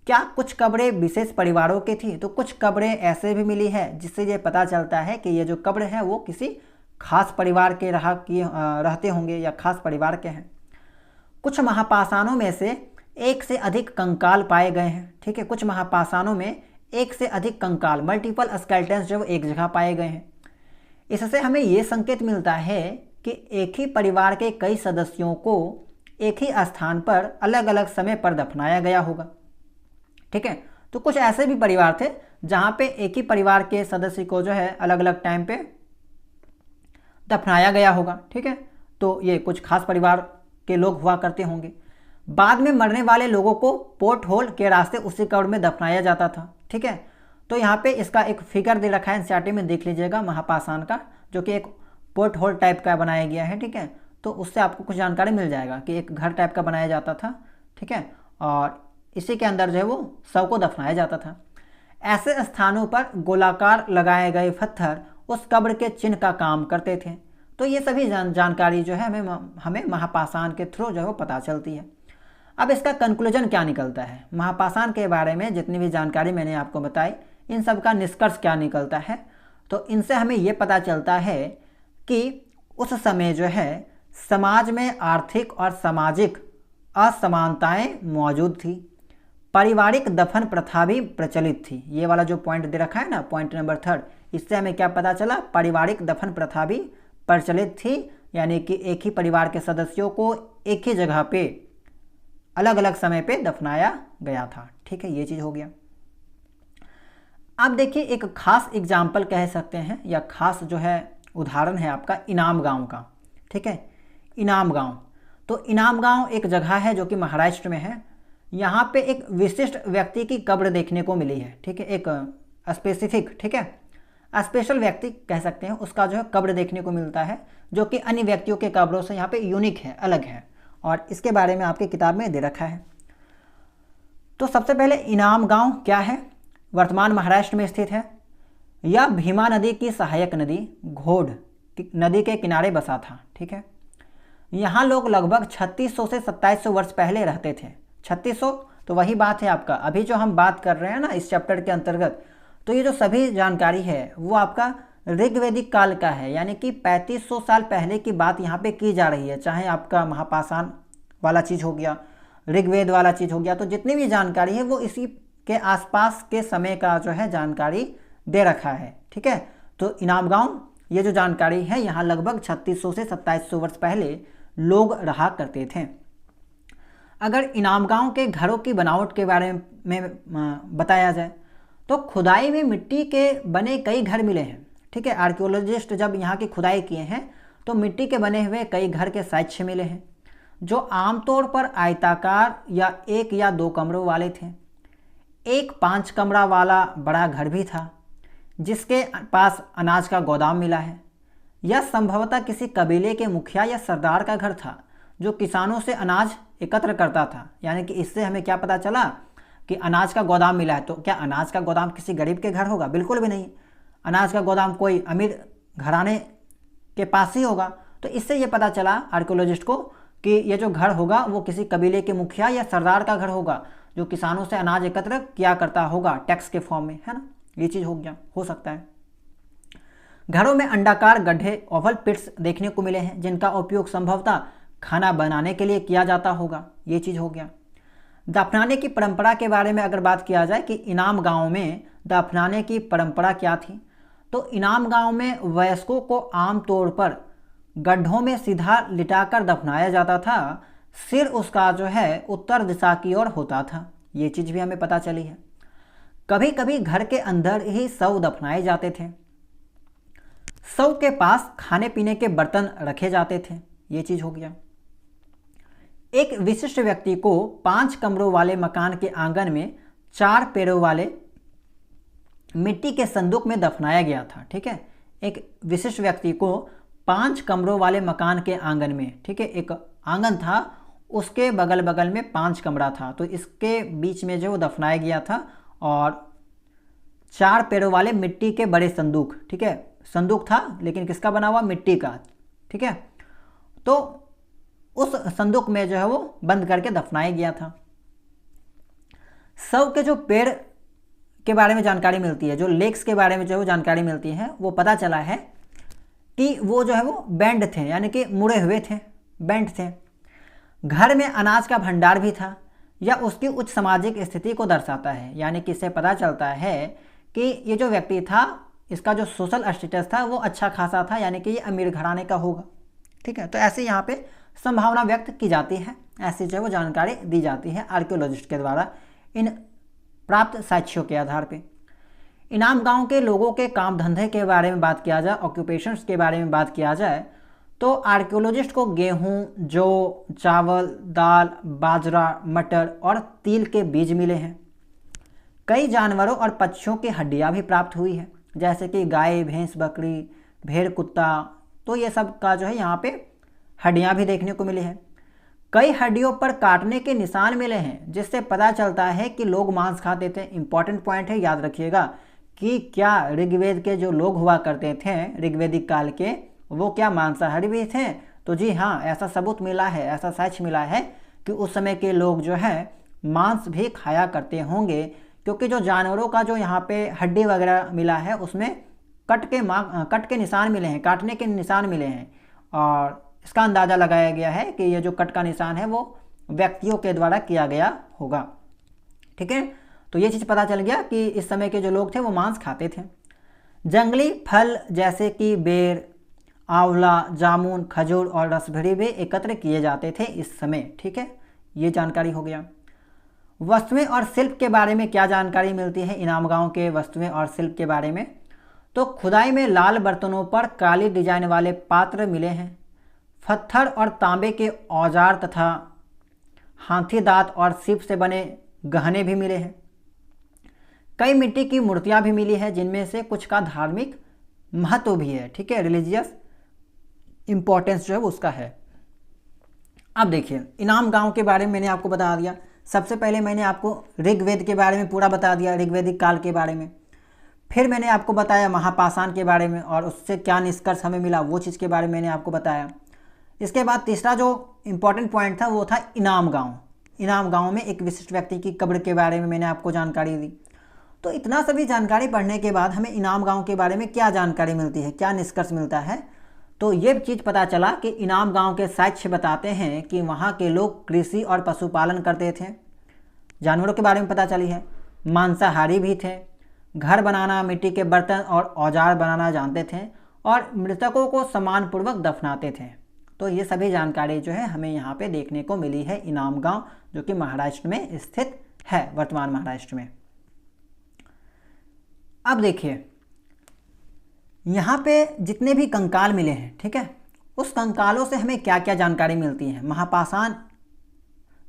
क्या कुछ कब्रें विशेष परिवारों की थी, तो कुछ कब्रें ऐसे भी मिली है जिससे ये पता चलता है कि ये जो कब्र है वो किसी खास परिवार के रहते होंगे या खास परिवार के हैं। कुछ महापाषाणों में से एक से अधिक कंकाल पाए गए हैं, ठीक है, कुछ महापाषाणों में एक से अधिक कंकाल, मल्टीपल स्केलेटन्स जो एक जगह पाए गए हैं। इससे हमें ये संकेत मिलता है कि एक ही परिवार के कई सदस्यों को एक ही स्थान पर अलग अलग समय पर दफनाया गया होगा, ठीक है। तो कुछ ऐसे भी परिवार थे जहाँ पे एक ही परिवार के सदस्य को जो है अलग अलग टाइम पे दफनाया गया होगा, ठीक है। तो ये कुछ खास परिवार के लोग हुआ करते होंगे। बाद में मरने वाले लोगों को पोर्ट होल के रास्ते उसी कब्र में दफनाया जाता था, ठीक है। तो यहाँ पे इसका एक फिगर दे रखा है एनसीईआरटी में, देख लीजिएगा, महापाषाण का, जो कि एक पोर्ट होल टाइप का बनाया गया है, ठीक है। तो उससे आपको कुछ जानकारी मिल जाएगा कि एक घर टाइप का बनाया जाता था, ठीक है, और इसी के अंदर जो है वो शव को दफनाया जाता था। ऐसे स्थानों पर गोलाकार लगाए गए पत्थर उस कब्र के चिन्ह का काम करते थे। तो ये सभी जानकारी जो है हमें महापाषाण के थ्रू जो है वो पता चलती है। अब इसका कंक्लूजन क्या निकलता है, महापाषाण के बारे में जितनी भी जानकारी मैंने आपको बताई, इन सब का निष्कर्ष क्या निकलता है, तो इनसे हमें ये पता चलता है कि उस समय जो है समाज में आर्थिक और सामाजिक असमानताएं मौजूद थी। पारिवारिक दफन प्रथा भी प्रचलित थी। ये वाला जो पॉइंट दे रखा है ना, पॉइंट नंबर 3, इससे हमें क्या पता चला, पारिवारिक दफन प्रथा भी प्रचलित थी, यानी कि एक ही परिवार के सदस्यों को एक ही जगह पे अलग अलग समय पे दफनाया गया था, ठीक है, ये चीज़ हो गया। आप देखिए एक खास एग्जाम्पल कह सकते हैं या खास जो है उदाहरण है आपका इनाम गांव का, ठीक है, इनाम गांव। तो इनाम गांव एक जगह है जो कि महाराष्ट्र में है। यहाँ पे एक विशिष्ट व्यक्ति की कब्र देखने को मिली है, ठीक है, एक स्पेसिफिक, ठीक है, स्पेशल व्यक्ति कह सकते हैं, उसका जो है कब्र देखने को मिलता है जो कि अन्य व्यक्तियों के कब्रों से यहाँ पे यूनिक है, अलग है, और इसके बारे में आपकी किताब में दे रखा है। तो सबसे पहले इनाम गांव क्या है, वर्तमान महाराष्ट्र में स्थित है। यह भीमा नदी की सहायक नदी घोड़ नदी के किनारे बसा था, ठीक है। यहाँ लोग लगभग 3600 से 2700 वर्ष पहले रहते थे। 3600 तो वही बात है आपका, अभी जो हम बात कर रहे हैं ना इस चैप्टर के अंतर्गत, तो ये जो सभी जानकारी है वो आपका ऋग्वैदिक काल का है, यानी कि 3500 साल पहले की बात यहाँ पे की जा रही है। चाहे आपका महापाषाण वाला चीज़ हो गया, ऋग्वेद वाला चीज़ हो गया, तो जितनी भी जानकारी है वो इसी के आसपास के समय का जो है जानकारी दे रखा है, ठीक है। तो इनाम गांव ये जो जानकारी है, यहाँ लगभग 3600 से 2700 वर्ष पहले लोग रहा करते थे। अगर इनाम गांव के घरों की बनावट के बारे में बताया जाए तो खुदाई में मिट्टी के बने कई घर मिले हैं, ठीक है। आर्कियोलॉजिस्ट जब यहाँ की खुदाई किए हैं तो मिट्टी के बने हुए कई घर के साक्ष्य मिले हैं जो आमतौर पर आयताकार या 1 या 2 कमरों वाले थे। एक 5 कमरा वाला बड़ा घर भी था जिसके पास अनाज का गोदाम मिला है। यह संभवतः किसी कबीले के मुखिया या सरदार का घर था जो किसानों से अनाज एकत्र करता था। यानी कि इससे हमें क्या पता चला कि अनाज का गोदाम मिला है। तो क्या अनाज का गोदाम किसी गरीब के घर होगा? बिल्कुल भी नहीं। अनाज का गोदाम कोई अमीर घराने के पास ही होगा। तो इससे ये पता चला आर्कियोलॉजिस्ट को कि ये जो घर होगा वो किसी कबीले के मुखिया या सरदार का घर होगा जो किसानों से अनाज एकत्र किया करता होगा टैक्स के फॉर्म में, है ना। ये चीज़ हो सकता है। घरों में अंडाकार गड्ढे ओवल पिट्स देखने को मिले हैं जिनका उपयोग संभवतः खाना बनाने के लिए किया जाता होगा। ये चीज़ हो गया। दफनाने की परंपरा के बारे में अगर बात किया जाए कि इनाम गांव में दफनाने की परंपरा क्या थी, तो इनाम गांव में वयस्कों को आमतौर पर गड्ढों में सीधा लिटाकर दफनाया जाता था। सिर उसका जो है उत्तर दिशा की ओर होता था। ये चीज़ भी हमें पता चली है। कभी कभी घर के अंदर ही शव दफनाए जाते थे। शव के पास खाने पीने के बर्तन रखे जाते थे। ये चीज़ हो गया। एक विशिष्ट व्यक्ति को 5 कमरों वाले मकान के आंगन में 4 पैरों वाले मिट्टी के संदूक में दफनाया गया था। ठीक है, एक विशिष्ट व्यक्ति को 5 कमरों वाले मकान के आंगन में, ठीक है, एक आंगन था, उसके बगल बगल में 5 कमरा था, तो इसके बीच में जो दफनाया गया था। और 4 पैरों वाले मिट्टी के बड़े संदूक, ठीक है, संदूक था लेकिन किसका बना हुआ, मिट्टी का। ठीक है, तो उस संदूक में जो है वो बंद करके दफनाया गया था। शव के जो पेड़ के बारे में जानकारी मिलती है, जो लेग्स के बारे में जो है वो जानकारी मिलती है, वो पता चला है कि वो जो है वो बेंड थे, यानी कि मुड़े हुए थे, बेंड थे। घर में अनाज का भंडार भी था, या उसकी उच्च सामाजिक स्थिति को दर्शाता है, यानी कि इससे पता चलता है कि ये जो व्यक्ति था, इसका जो सोशल स्टेटस था वो अच्छा खासा था, यानी कि ये अमीर घराने का होगा। ठीक है, तो ऐसे यहाँ पे संभावना व्यक्त की जाती है, ऐसी जो है वो जानकारी दी जाती है आर्कियोलॉजिस्ट के द्वारा इन प्राप्त साक्ष्यों के आधार पे। इनाम गांव के लोगों के काम धंधे के बारे में बात किया जाए, ऑक्यूपेशंस के बारे में बात किया जाए, तो आर्कियोलॉजिस्ट को गेहूं, जौ, चावल, दाल, बाजरा, मटर और तिल के बीज मिले हैं। कई जानवरों और पक्षियों की हड्डियां भी प्राप्त हुई है, जैसे कि गाय, भैंस, बकरी, भेड़, कुत्ता, तो ये सब का जो है यहाँ पे हड्डियां भी देखने को मिली है। कई हड्डियों पर काटने के निशान मिले हैं, जिससे पता चलता है कि लोग मांस खाते थे। इंपॉर्टेंट पॉइंट है, याद रखिएगा कि क्या ऋग्वेद के जो लोग हुआ करते थे ऋग्वेदिक काल के, वो क्या मांसाहारी भी थे? तो जी हाँ, ऐसा सबूत मिला है, ऐसा साक्ष्य मिला है कि उस समय के लोग जो है मांस भी खाया करते होंगे, क्योंकि जो जानवरों का जो यहाँ पे हड्डी वगैरह मिला है उसमें कट के निशान मिले हैं, काटने के निशान मिले हैं, और इसका अंदाज़ा लगाया गया है कि ये जो कट का निशान है वो व्यक्तियों के द्वारा किया गया होगा। ठीक है, तो ये चीज़ पता चल गया कि इस समय के जो लोग थे वो मांस खाते थे। जंगली फल जैसे कि बेर, आंवला, जामुन, खजूर और रसभरी भी एकत्र किए जाते थे इस समय। ठीक है, ये जानकारी हो गया। वस्तुएं और शिल्प के बारे में क्या जानकारी मिलती है इनाम गांव के वस्तुएं और शिल्प के बारे में? तो खुदाई में लाल बर्तनों पर काली डिजाइन वाले पात्र मिले हैं। पत्थर और तांबे के औजार तथा हाथी दांत और सीप से बने गहने भी मिले हैं। कई मिट्टी की मूर्तियां भी मिली है, जिनमें से कुछ का धार्मिक महत्व भी है। ठीक है, रिलीजियस इंपॉर्टेंस जो है उसका है। अब देखिए, इनाम गांव के बारे में मैंने आपको बता दिया। सबसे पहले मैंने आपको ऋग्वेद के बारे में पूरा बता दिया, ऋग्वेदिक काल के बारे में। फिर मैंने आपको बताया महापाषाण के बारे में और उससे क्या निष्कर्ष हमें मिला, वो चीज़ के बारे में मैंने आपको बताया। इसके बाद तीसरा जो इम्पोर्टेंट पॉइंट था वो था इनाम गांव। इनाम गांव में एक विशिष्ट व्यक्ति की कब्र के बारे में मैंने आपको जानकारी दी। तो इतना सभी जानकारी पढ़ने के बाद हमें इनाम गांव के बारे में क्या जानकारी मिलती है, क्या निष्कर्ष मिलता है? तो ये चीज़ पता चला कि इनाम गांव के साक्ष्य बताते हैं कि वहाँ के लोग कृषि और पशुपालन करते थे। जानवरों के बारे में पता चली है, मांसाहारी भी थे, घर बनाना, मिट्टी के बर्तन और औजार बनाना जानते थे, और मृतकों को सम्मानपूर्वक दफनाते थे। तो ये सभी जानकारी जो है हमें यहाँ पे देखने को मिली है इनाम गांव, जो कि महाराष्ट्र में स्थित है, वर्तमान महाराष्ट्र में। अब देखिए, यहाँ पे जितने भी कंकाल मिले हैं, ठीक है, उस कंकालों से हमें क्या क्या जानकारी मिलती है। महापाषाण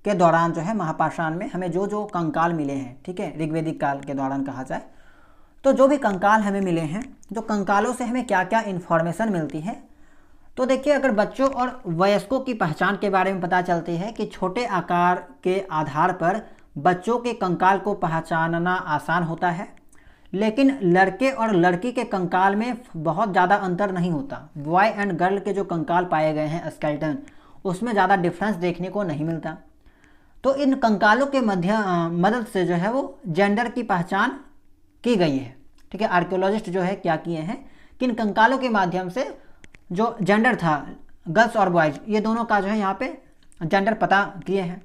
के दौरान जो है, महापाषाण में हमें जो जो कंकाल मिले हैं, ठीक है, ऋग्वेदिक काल के दौरान कहा जाए तो जो भी कंकाल हमें मिले हैं, जो कंकालों से हमें क्या क्या इन्फॉर्मेशन मिलती है। तो देखिए, अगर बच्चों और वयस्कों की पहचान के बारे में पता चलती है कि छोटे आकार के आधार पर बच्चों के कंकाल को पहचानना आसान होता है, लेकिन लड़के और लड़की के कंकाल में बहुत ज़्यादा अंतर नहीं होता। बॉय एंड गर्ल के जो कंकाल पाए गए हैं स्केलेटन, उसमें ज़्यादा डिफरेंस देखने को नहीं मिलता। तो इन कंकालों के मदद से जो है वो जेंडर की पहचान की गई है। ठीक है, आर्कियोलॉजिस्ट जो है क्या किए हैं कि इन कंकालों के माध्यम से जो जेंडर था, गर्ल्स और बॉयज, ये दोनों का जो है यहाँ पे जेंडर पता किए हैं।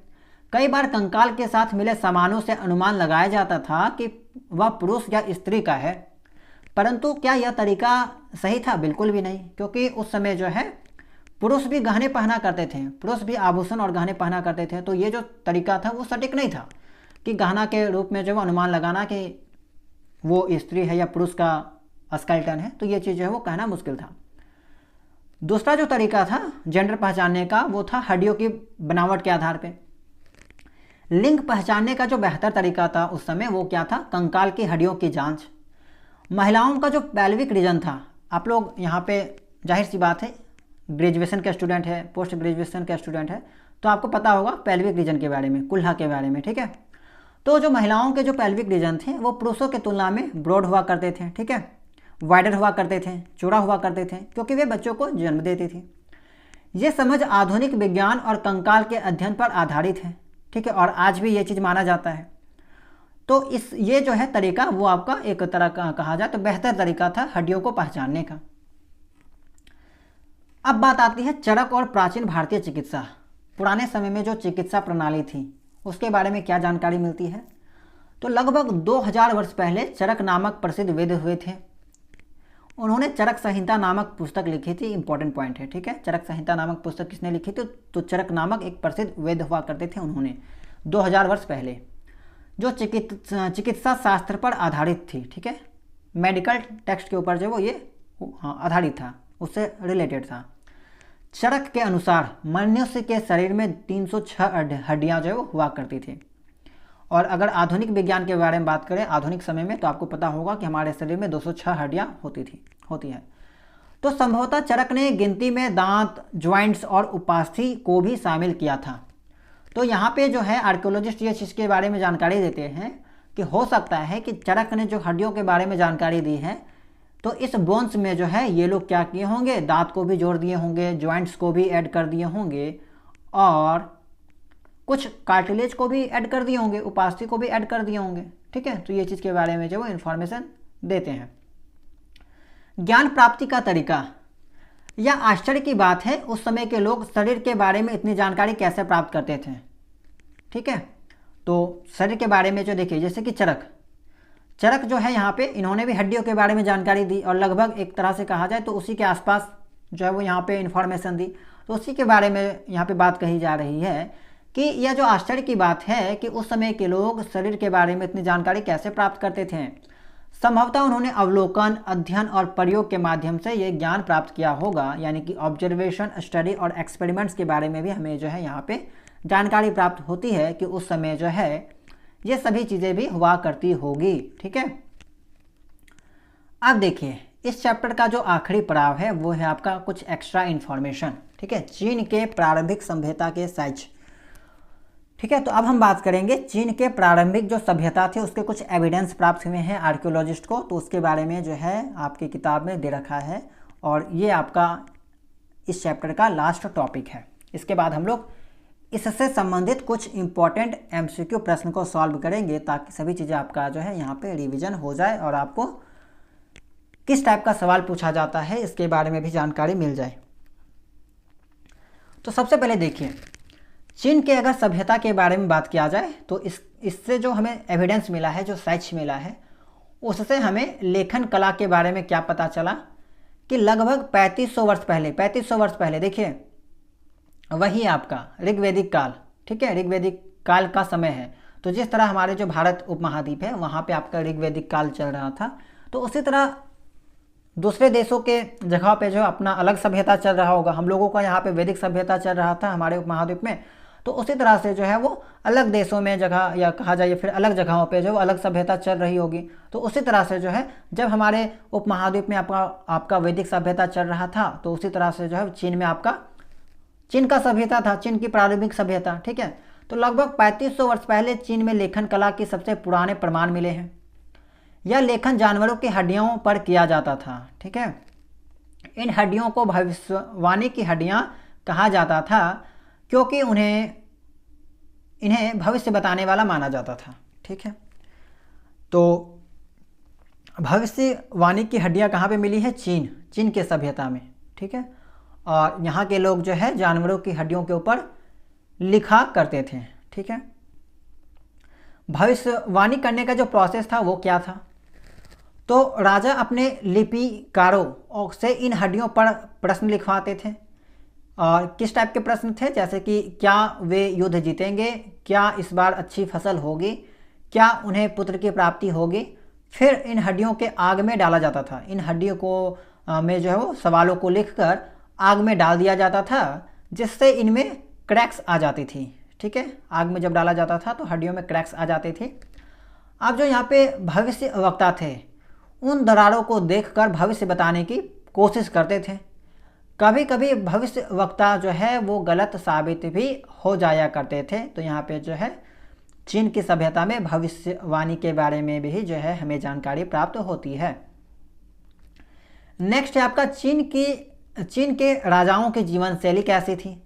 कई बार कंकाल के साथ मिले सामानों से अनुमान लगाया जाता था कि वह पुरुष या स्त्री का है, परंतु क्या यह तरीका सही था? बिल्कुल भी नहीं, क्योंकि उस समय जो है पुरुष भी गहने पहना करते थे, पुरुष भी आभूषण और गहने पहना करते थे। तो ये जो तरीका था वो सटीक नहीं था कि गहना के रूप में जो अनुमान लगाना कि वो स्त्री है या पुरुष का स्केलेटन है, तो ये चीज़ जो है वो कहना मुश्किल था। दूसरा जो तरीका था जेंडर पहचानने का, वो था हड्डियों की बनावट के आधार पे। लिंग पहचानने का जो बेहतर तरीका था उस समय, वो क्या था? कंकाल की हड्डियों की जांच। महिलाओं का जो पेल्विक रीजन था, आप लोग यहाँ पे जाहिर सी बात है ग्रेजुएशन का स्टूडेंट है, पोस्ट ग्रेजुएशन का स्टूडेंट है, तो आपको पता होगा पेल्विक रीजन के बारे में, कुल्हा के बारे में, ठीक है। तो जो महिलाओं के जो पेल्विक रीजन थे वो पुरुषों की तुलना में ब्रॉड हुआ करते थे, ठीक है, वाइडर हुआ करते थे, चौड़ा हुआ करते थे, क्योंकि वे बच्चों को जन्म देती थी। ये समझ आधुनिक विज्ञान और कंकाल के अध्ययन पर आधारित है, ठीक है, और आज भी ये चीज़ माना जाता है। तो ये जो है तरीका वो आपका एक तरह का कहा जाए तो बेहतर तरीका था हड्डियों को पहचानने का। अब बात आती है चरक और प्राचीन भारतीय चिकित्सा। पुराने समय में जो चिकित्सा प्रणाली थी उसके बारे में क्या जानकारी मिलती है? तो लगभग 2000 वर्ष पहले चरक नामक प्रसिद्ध वैद्य हुए थे। उन्होंने चरक संहिता नामक पुस्तक लिखी थी। इंपॉर्टेंट पॉइंट है, ठीक है। चरक संहिता नामक पुस्तक किसने लिखी थी? तो चरक नामक एक प्रसिद्ध वैद्य हुआ करते थे उन्होंने 2000 वर्ष पहले, जो चिकित्सा शास्त्र पर आधारित थी, ठीक है, मेडिकल टेक्स्ट के ऊपर जो वो ये आधारित था, उससे रिलेटेड था। चरक के अनुसार मनुष्य के शरीर में 306 हड्डियाँ जो है वो हुआ करती थी। और अगर आधुनिक विज्ञान के बारे में बात करें आधुनिक समय में, तो आपको पता होगा कि हमारे शरीर में 206 हड्डियाँ होती है। तो संभवतः चरक ने गिनती में दांत, ज्वाइंट्स और उपास्थि को भी शामिल किया था। तो यहाँ पे जो है आर्कियोलॉजिस्ट ये चीज़ के बारे में जानकारी देते हैं कि हो सकता है कि चरक ने जो हड्डियों के बारे में जानकारी दी है, तो इस बोन्स में जो है ये लोग क्या किए होंगे, दांत को भी जोड़ दिए होंगे, ज्वाइंट्स को भी ऐड कर दिए होंगे और कुछ कार्टिलेज को भी ऐड कर दिए होंगे, उपास्थि को भी ऐड कर दिए होंगे, ठीक है। तो ये चीज़ के बारे में जो वो इन्फॉर्मेशन देते हैं। ज्ञान प्राप्ति का तरीका, यह आश्चर्य की बात है उस समय के लोग शरीर के बारे में इतनी जानकारी कैसे प्राप्त करते थे, ठीक है। तो शरीर के बारे में जो देखिए, जैसे कि चरक जो है यहाँ पे इन्होंने भी हड्डियों के बारे में जानकारी दी और लगभग एक तरह से कहा जाए तो उसी के आसपास जो है वो यहाँ पे इन्फॉर्मेशन दी। तो उसी के बारे में यहाँ पे बात कही जा रही है कि यह जो आश्चर्य की बात है कि उस समय के लोग शरीर के बारे में इतनी जानकारी कैसे प्राप्त करते थे। संभवतः उन्होंने अवलोकन, अध्ययन और प्रयोग के माध्यम से ये ज्ञान प्राप्त किया होगा, यानी कि ऑब्जर्वेशन, स्टडी और एक्सपेरिमेंट्स के बारे में भी हमें जो है यहाँ पे जानकारी प्राप्त होती है कि उस समय जो है ये सभी चीज़ें भी हुआ करती होगी, ठीक है। अब देखिए इस चैप्टर का जो आखिरी पड़ाव है वो है आपका कुछ एक्स्ट्रा इन्फॉर्मेशन, ठीक है, चीन के प्रारंभिक सभ्यता के साइज, ठीक है। तो अब हम बात करेंगे चीन के प्रारंभिक जो सभ्यता थी उसके कुछ एविडेंस प्राप्त हुए हैं आर्कियोलॉजिस्ट को, तो उसके बारे में जो है आपकी किताब में दे रखा है और ये आपका इस चैप्टर का लास्ट टॉपिक है। इसके बाद हम लोग इससे संबंधित कुछ इंपॉर्टेंट एमसीक्यू प्रश्न को सॉल्व करेंगे ताकि सभी चीज़ें आपका जो है यहाँ पे रिवीजन हो जाए और आपको किस टाइप का सवाल पूछा जाता है इसके बारे में भी जानकारी मिल जाए। तो सबसे पहले देखिए चीन के अगर सभ्यता के बारे में बात किया जाए तो इससे जो हमें एविडेंस मिला है, जो साक्ष्य मिला है, उससे हमें लेखन कला के बारे में क्या पता चला कि लगभग 3500 वर्ष पहले देखिए वही आपका ऋग्वैदिक काल, ठीक है, ऋग्वैदिक काल का समय है। तो जिस तरह हमारे जो भारत उपमहाद्वीप है वहाँ पे आपका ऋग्वैदिक काल चल रहा था, तो उसी तरह दूसरे देशों के जगह पे जो अपना अलग सभ्यता चल रहा होगा। हम लोगों का यहाँ पे वैदिक सभ्यता चल रहा था हमारे उपमहाद्वीप में, तो उसी तरह से जो है वो अलग देशों में जगह या कहा जाए फिर अलग जगहों पे जो अलग सभ्यता चल रही होगी। तो उसी तरह से जो है जब हमारे उपमहाद्वीप में आपका वैदिक सभ्यता चल रहा था, तो उसी तरह से जो है चीन में आपका चीन का सभ्यता था, चीन की प्रारंभिक सभ्यता, ठीक है। तो लगभग 3500 वर्ष पहले चीन में लेखन कला के सबसे पुराने प्रमाण मिले हैं। यह लेखन जानवरों की हड्डियों पर किया जाता था, ठीक है। इन हड्डियों को भविष्यवाणी की हड्डियां कहा जाता था क्योंकि इन्हें भविष्य बताने वाला माना जाता था, ठीक है। तो भविष्यवाणी की हड्डियां कहाँ पे मिली है? चीन के सभ्यता में, ठीक है। और यहाँ के लोग जो है जानवरों की हड्डियों के ऊपर लिखा करते थे, ठीक है। भविष्यवाणी करने का जो प्रोसेस था वो क्या था? तो राजा अपने लिपिकारों से इन हड्डियों पर प्रश्न लिखवाते थे। और किस टाइप के प्रश्न थे? जैसे कि क्या वे युद्ध जीतेंगे, क्या इस बार अच्छी फसल होगी, क्या उन्हें पुत्र की प्राप्ति होगी। फिर इन हड्डियों के आग में डाला जाता था। इन हड्डियों को में जो है वो सवालों को लिखकर आग में डाल दिया जाता था, जिससे इनमें क्रैक्स आ जाती थी, ठीक है। आग में जब डाला जाता था तो हड्डियों में क्रैक्स आ जाते थे। अब जो यहाँ पे भविष्य वक्ता थे उन दरारों को देखकर भविष्य बताने की कोशिश करते थे। कभी कभी भविष्य वक्ता जो है वो गलत साबित भी हो जाया करते थे। तो यहाँ पे जो है चीन की सभ्यता में भविष्यवाणी के बारे में भी जो है हमें जानकारी प्राप्त होती है। नेक्स्ट है आपका चीन के राजाओं की जीवन शैली कैसी थी।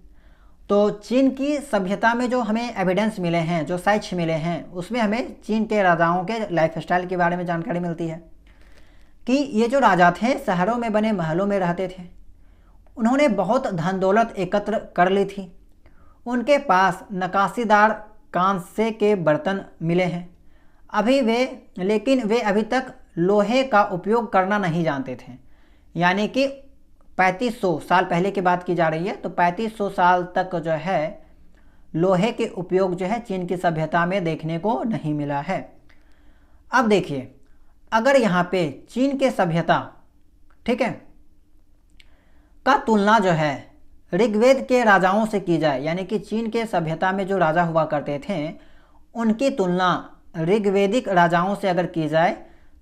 तो चीन की सभ्यता में जो हमें एविडेंस मिले हैं, जो साक्ष्य मिले हैं, उसमें हमें चीन के राजाओं के लाइफस्टाइल के बारे में जानकारी मिलती है कि ये जो राजा थे शहरों में बने महलों में रहते थे। उन्होंने बहुत धन दौलत एकत्र कर ली थी। उनके पास नक्काशीदार कांसे के बर्तन मिले हैं लेकिन वे अभी तक लोहे का उपयोग करना नहीं जानते थे। यानी कि 3500 साल पहले की बात की जा रही है। तो 3500 साल तक जो है लोहे के उपयोग जो है चीन की सभ्यता में देखने को नहीं मिला है। अब देखिए, अगर यहाँ पे चीन के सभ्यता, ठीक है, का तुलना जो है ऋग्वेद के राजाओं से की जाए, यानी कि चीन के सभ्यता में जो राजा हुआ करते थे उनकी तुलना ऋग्वेदिक राजाओं से अगर की जाए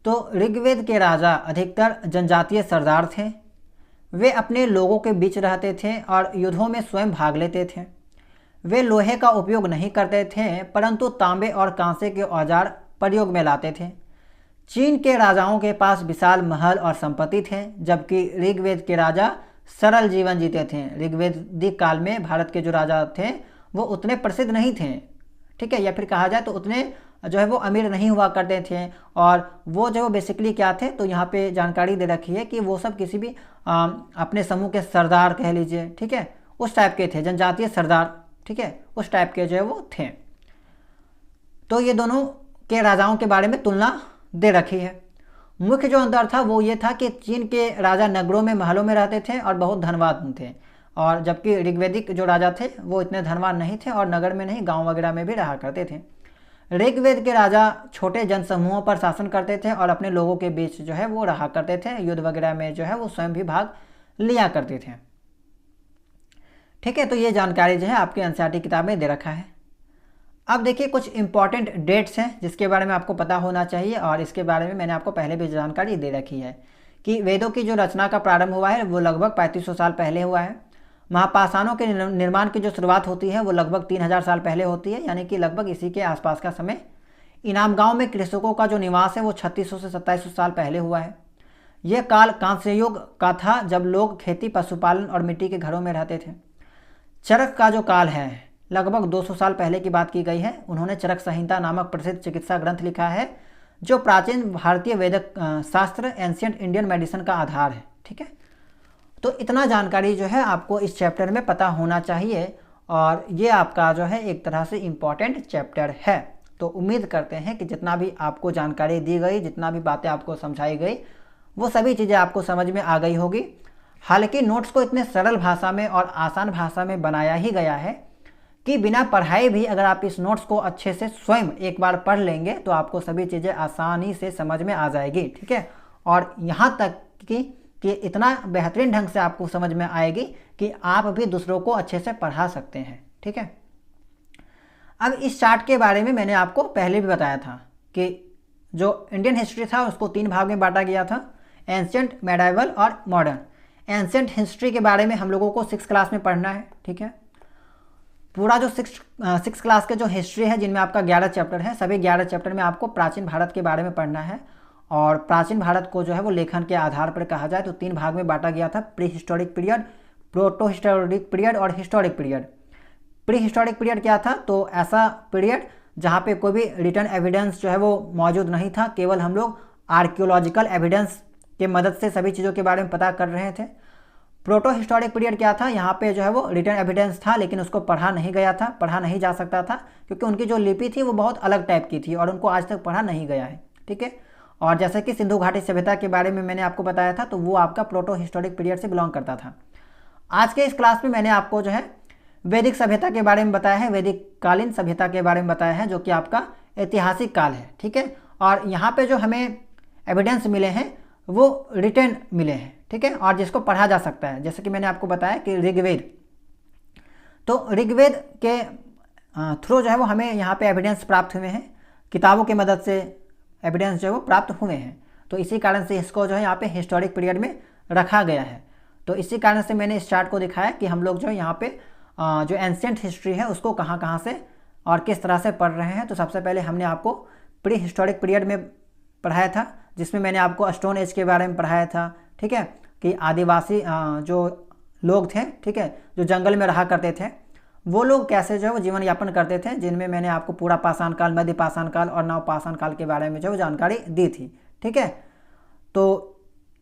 तो ऋग्वेद के राजा अधिकतर जनजातीय सरदार थे। वे अपने लोगों के बीच रहते थे और युद्धों में स्वयं भाग लेते थे। वे लोहे का उपयोग नहीं करते थे परंतु तांबे और कांसे के औजार प्रयोग में लाते थे। चीन के राजाओं के पास विशाल महल और संपत्ति थे, जबकि ऋग्वेद के राजा सरल जीवन जीते थे। ऋग्वेदिक काल में भारत के जो राजा थे वो उतने प्रसिद्ध नहीं थे, ठीक है, या फिर कहा जाए तो उतने जो है वो अमीर नहीं हुआ करते थे। और वो जो बेसिकली क्या थे, तो यहाँ पे जानकारी दे रखी है कि वो सब किसी भी अपने समूह के सरदार कह लीजिए, ठीक है, उस टाइप के थे, जनजातीय सरदार, ठीक है, उस टाइप के जो है वो थे। तो ये दोनों के राजाओं के बारे में तुलना दे रखी है। मुख्य जो अंतर था वो ये था कि चीन के राजा नगरों में महलों में रहते थे और बहुत धनवान थे, और जबकि ऋग्वेदिक जो राजा थे वो इतने धनवान नहीं थे और नगर में नहीं गांव वगैरह में भी रहा करते थे। ऋग्वेद के राजा छोटे जनसमूहों पर शासन करते थे और अपने लोगों के बीच जो है वो रहा करते थे। युद्ध वगैरह में जो है वो स्वयं भी भाग लिया करते थे। ठीक है, तो ये जानकारी जो है आपके एनसीईआरटी किताब में दे रखा है। अब देखिए कुछ इंपॉर्टेंट डेट्स हैं जिसके बारे में आपको पता होना चाहिए, और इसके बारे में मैंने आपको पहले भी जानकारी दे रखी है कि वेदों की जो रचना का प्रारंभ हुआ है वो लगभग 3500 साल पहले हुआ है। महापाषाणों के निर्माण की जो शुरुआत होती है वो लगभग 3000 साल पहले होती है, यानी कि लगभग इसी के आसपास का समय। इनाम गांव में कृषकों का जो निवास है वो 3600 से 2700 साल पहले हुआ है। यह काल कांस्य युग का था जब लोग खेती, पशुपालन और मिट्टी के घरों में रहते थे। चरक का जो काल है लगभग 200 साल पहले की बात की गई है। उन्होंने चरक संहिता नामक प्रसिद्ध चिकित्सा ग्रंथ लिखा है जो प्राचीन भारतीय वैदिक शास्त्र एंशिएंट इंडियन मेडिसिन का आधार है। ठीक है, तो इतना जानकारी जो है आपको इस चैप्टर में पता होना चाहिए, और ये आपका जो है एक तरह से इम्पॉर्टेंट चैप्टर है। तो उम्मीद करते हैं कि जितना भी आपको जानकारी दी गई, जितना भी बातें आपको समझाई गई, वो सभी चीज़ें आपको समझ में आ गई होगी। हालांकि नोट्स को इतने सरल भाषा में और आसान भाषा में बनाया ही गया है कि बिना पढ़ाए भी अगर आप इस नोट्स को अच्छे से स्वयं एक बार पढ़ लेंगे तो आपको सभी चीज़ें आसानी से समझ में आ जाएगी। ठीक है, और यहाँ तक कि इतना बेहतरीन ढंग से आपको समझ में आएगी कि आप भी दूसरों को अच्छे से पढ़ा सकते हैं। ठीक है, अब इस चार्ट के बारे में मैंने आपको पहले भी बताया था कि जो इंडियन हिस्ट्री था उसको 3 भाग में बांटा गया था, एंशिएंट, मेडाइवल और मॉडर्न। एंशिएंट हिस्ट्री के बारे में हम लोगों को 6th क्लास में पढ़ना है। ठीक है, पूरा जो 6th क्लास के जो हिस्ट्री है जिनमें आपका 11 चैप्टर है, सभी 11 चैप्टर में आपको प्राचीन भारत के बारे में पढ़ना है। और प्राचीन भारत को जो है वो लेखन के आधार पर कहा जाए तो 3 भाग में बांटा गया था, pre historic period, proto historic period और historic period. Pre historic period क्या था, तो ऐसा पीरियड जहाँ पे कोई भी रिटर्न एविडेंस जो है वो मौजूद नहीं था, केवल हम लोग आर्कियोलॉजिकल एविडेंस के मदद से सभी चीज़ों के बारे में पता कर रहे थे। प्रोटो हिस्टोरिक पीरियड क्या था, यहाँ पे जो है वो रिटर्न एविडेंस था लेकिन उसको पढ़ा नहीं गया था, पढ़ा नहीं जा सकता था क्योंकि उनकी जो लिपि थी वो बहुत अलग टाइप की थी और उनको आज तक पढ़ा नहीं गया है। ठीक है, और जैसे कि सिंधु घाटी सभ्यता के बारे में मैंने आपको बताया था तो वो आपका प्रोटो हिस्टोरिक पीरियड से बिलोंग करता था। आज के इस क्लास में मैंने आपको जो है वैदिक सभ्यता के बारे में बताया है, वैदिक कालीन सभ्यता के बारे में बताया है जो कि आपका ऐतिहासिक काल है। ठीक है, और यहाँ पे जो हमें एविडेंस मिले हैं वो रिटर्न मिले हैं। ठीक है, और जिसको पढ़ा जा सकता है, जैसे कि मैंने आपको बताया कि ऋग्वेद, तो ऋग्वेद के थ्रू जो है वो हमें यहाँ पे एविडेंस प्राप्त हुए हैं, किताबों की मदद से एविडेंस जो है वो प्राप्त हुए हैं। तो इसी कारण से इसको जो है यहाँ पे हिस्टोरिक पीरियड में रखा गया है। तो इसी कारण से मैंने इस चार्ट को दिखाया कि हम लोग जो यहाँ पे जो एंशिएंट हिस्ट्री है उसको कहाँ कहाँ से और किस तरह से पढ़ रहे हैं। तो सबसे पहले हमने आपको प्री हिस्टोरिक पीरियड में पढ़ाया था, जिसमें मैंने आपको स्टोन एज के बारे में पढ़ाया था, ठीक है, कि आदिवासी जो लोग थे, ठीक है, जो जंगल में रहा करते थे, वो लोग कैसे जो है वो जीवन यापन करते थे, जिनमें मैंने आपको पूरा पाषाण काल, मध्य पाषाण काल और नव पाषाण काल के बारे में जो जानकारी दी थी, ठीक है। तो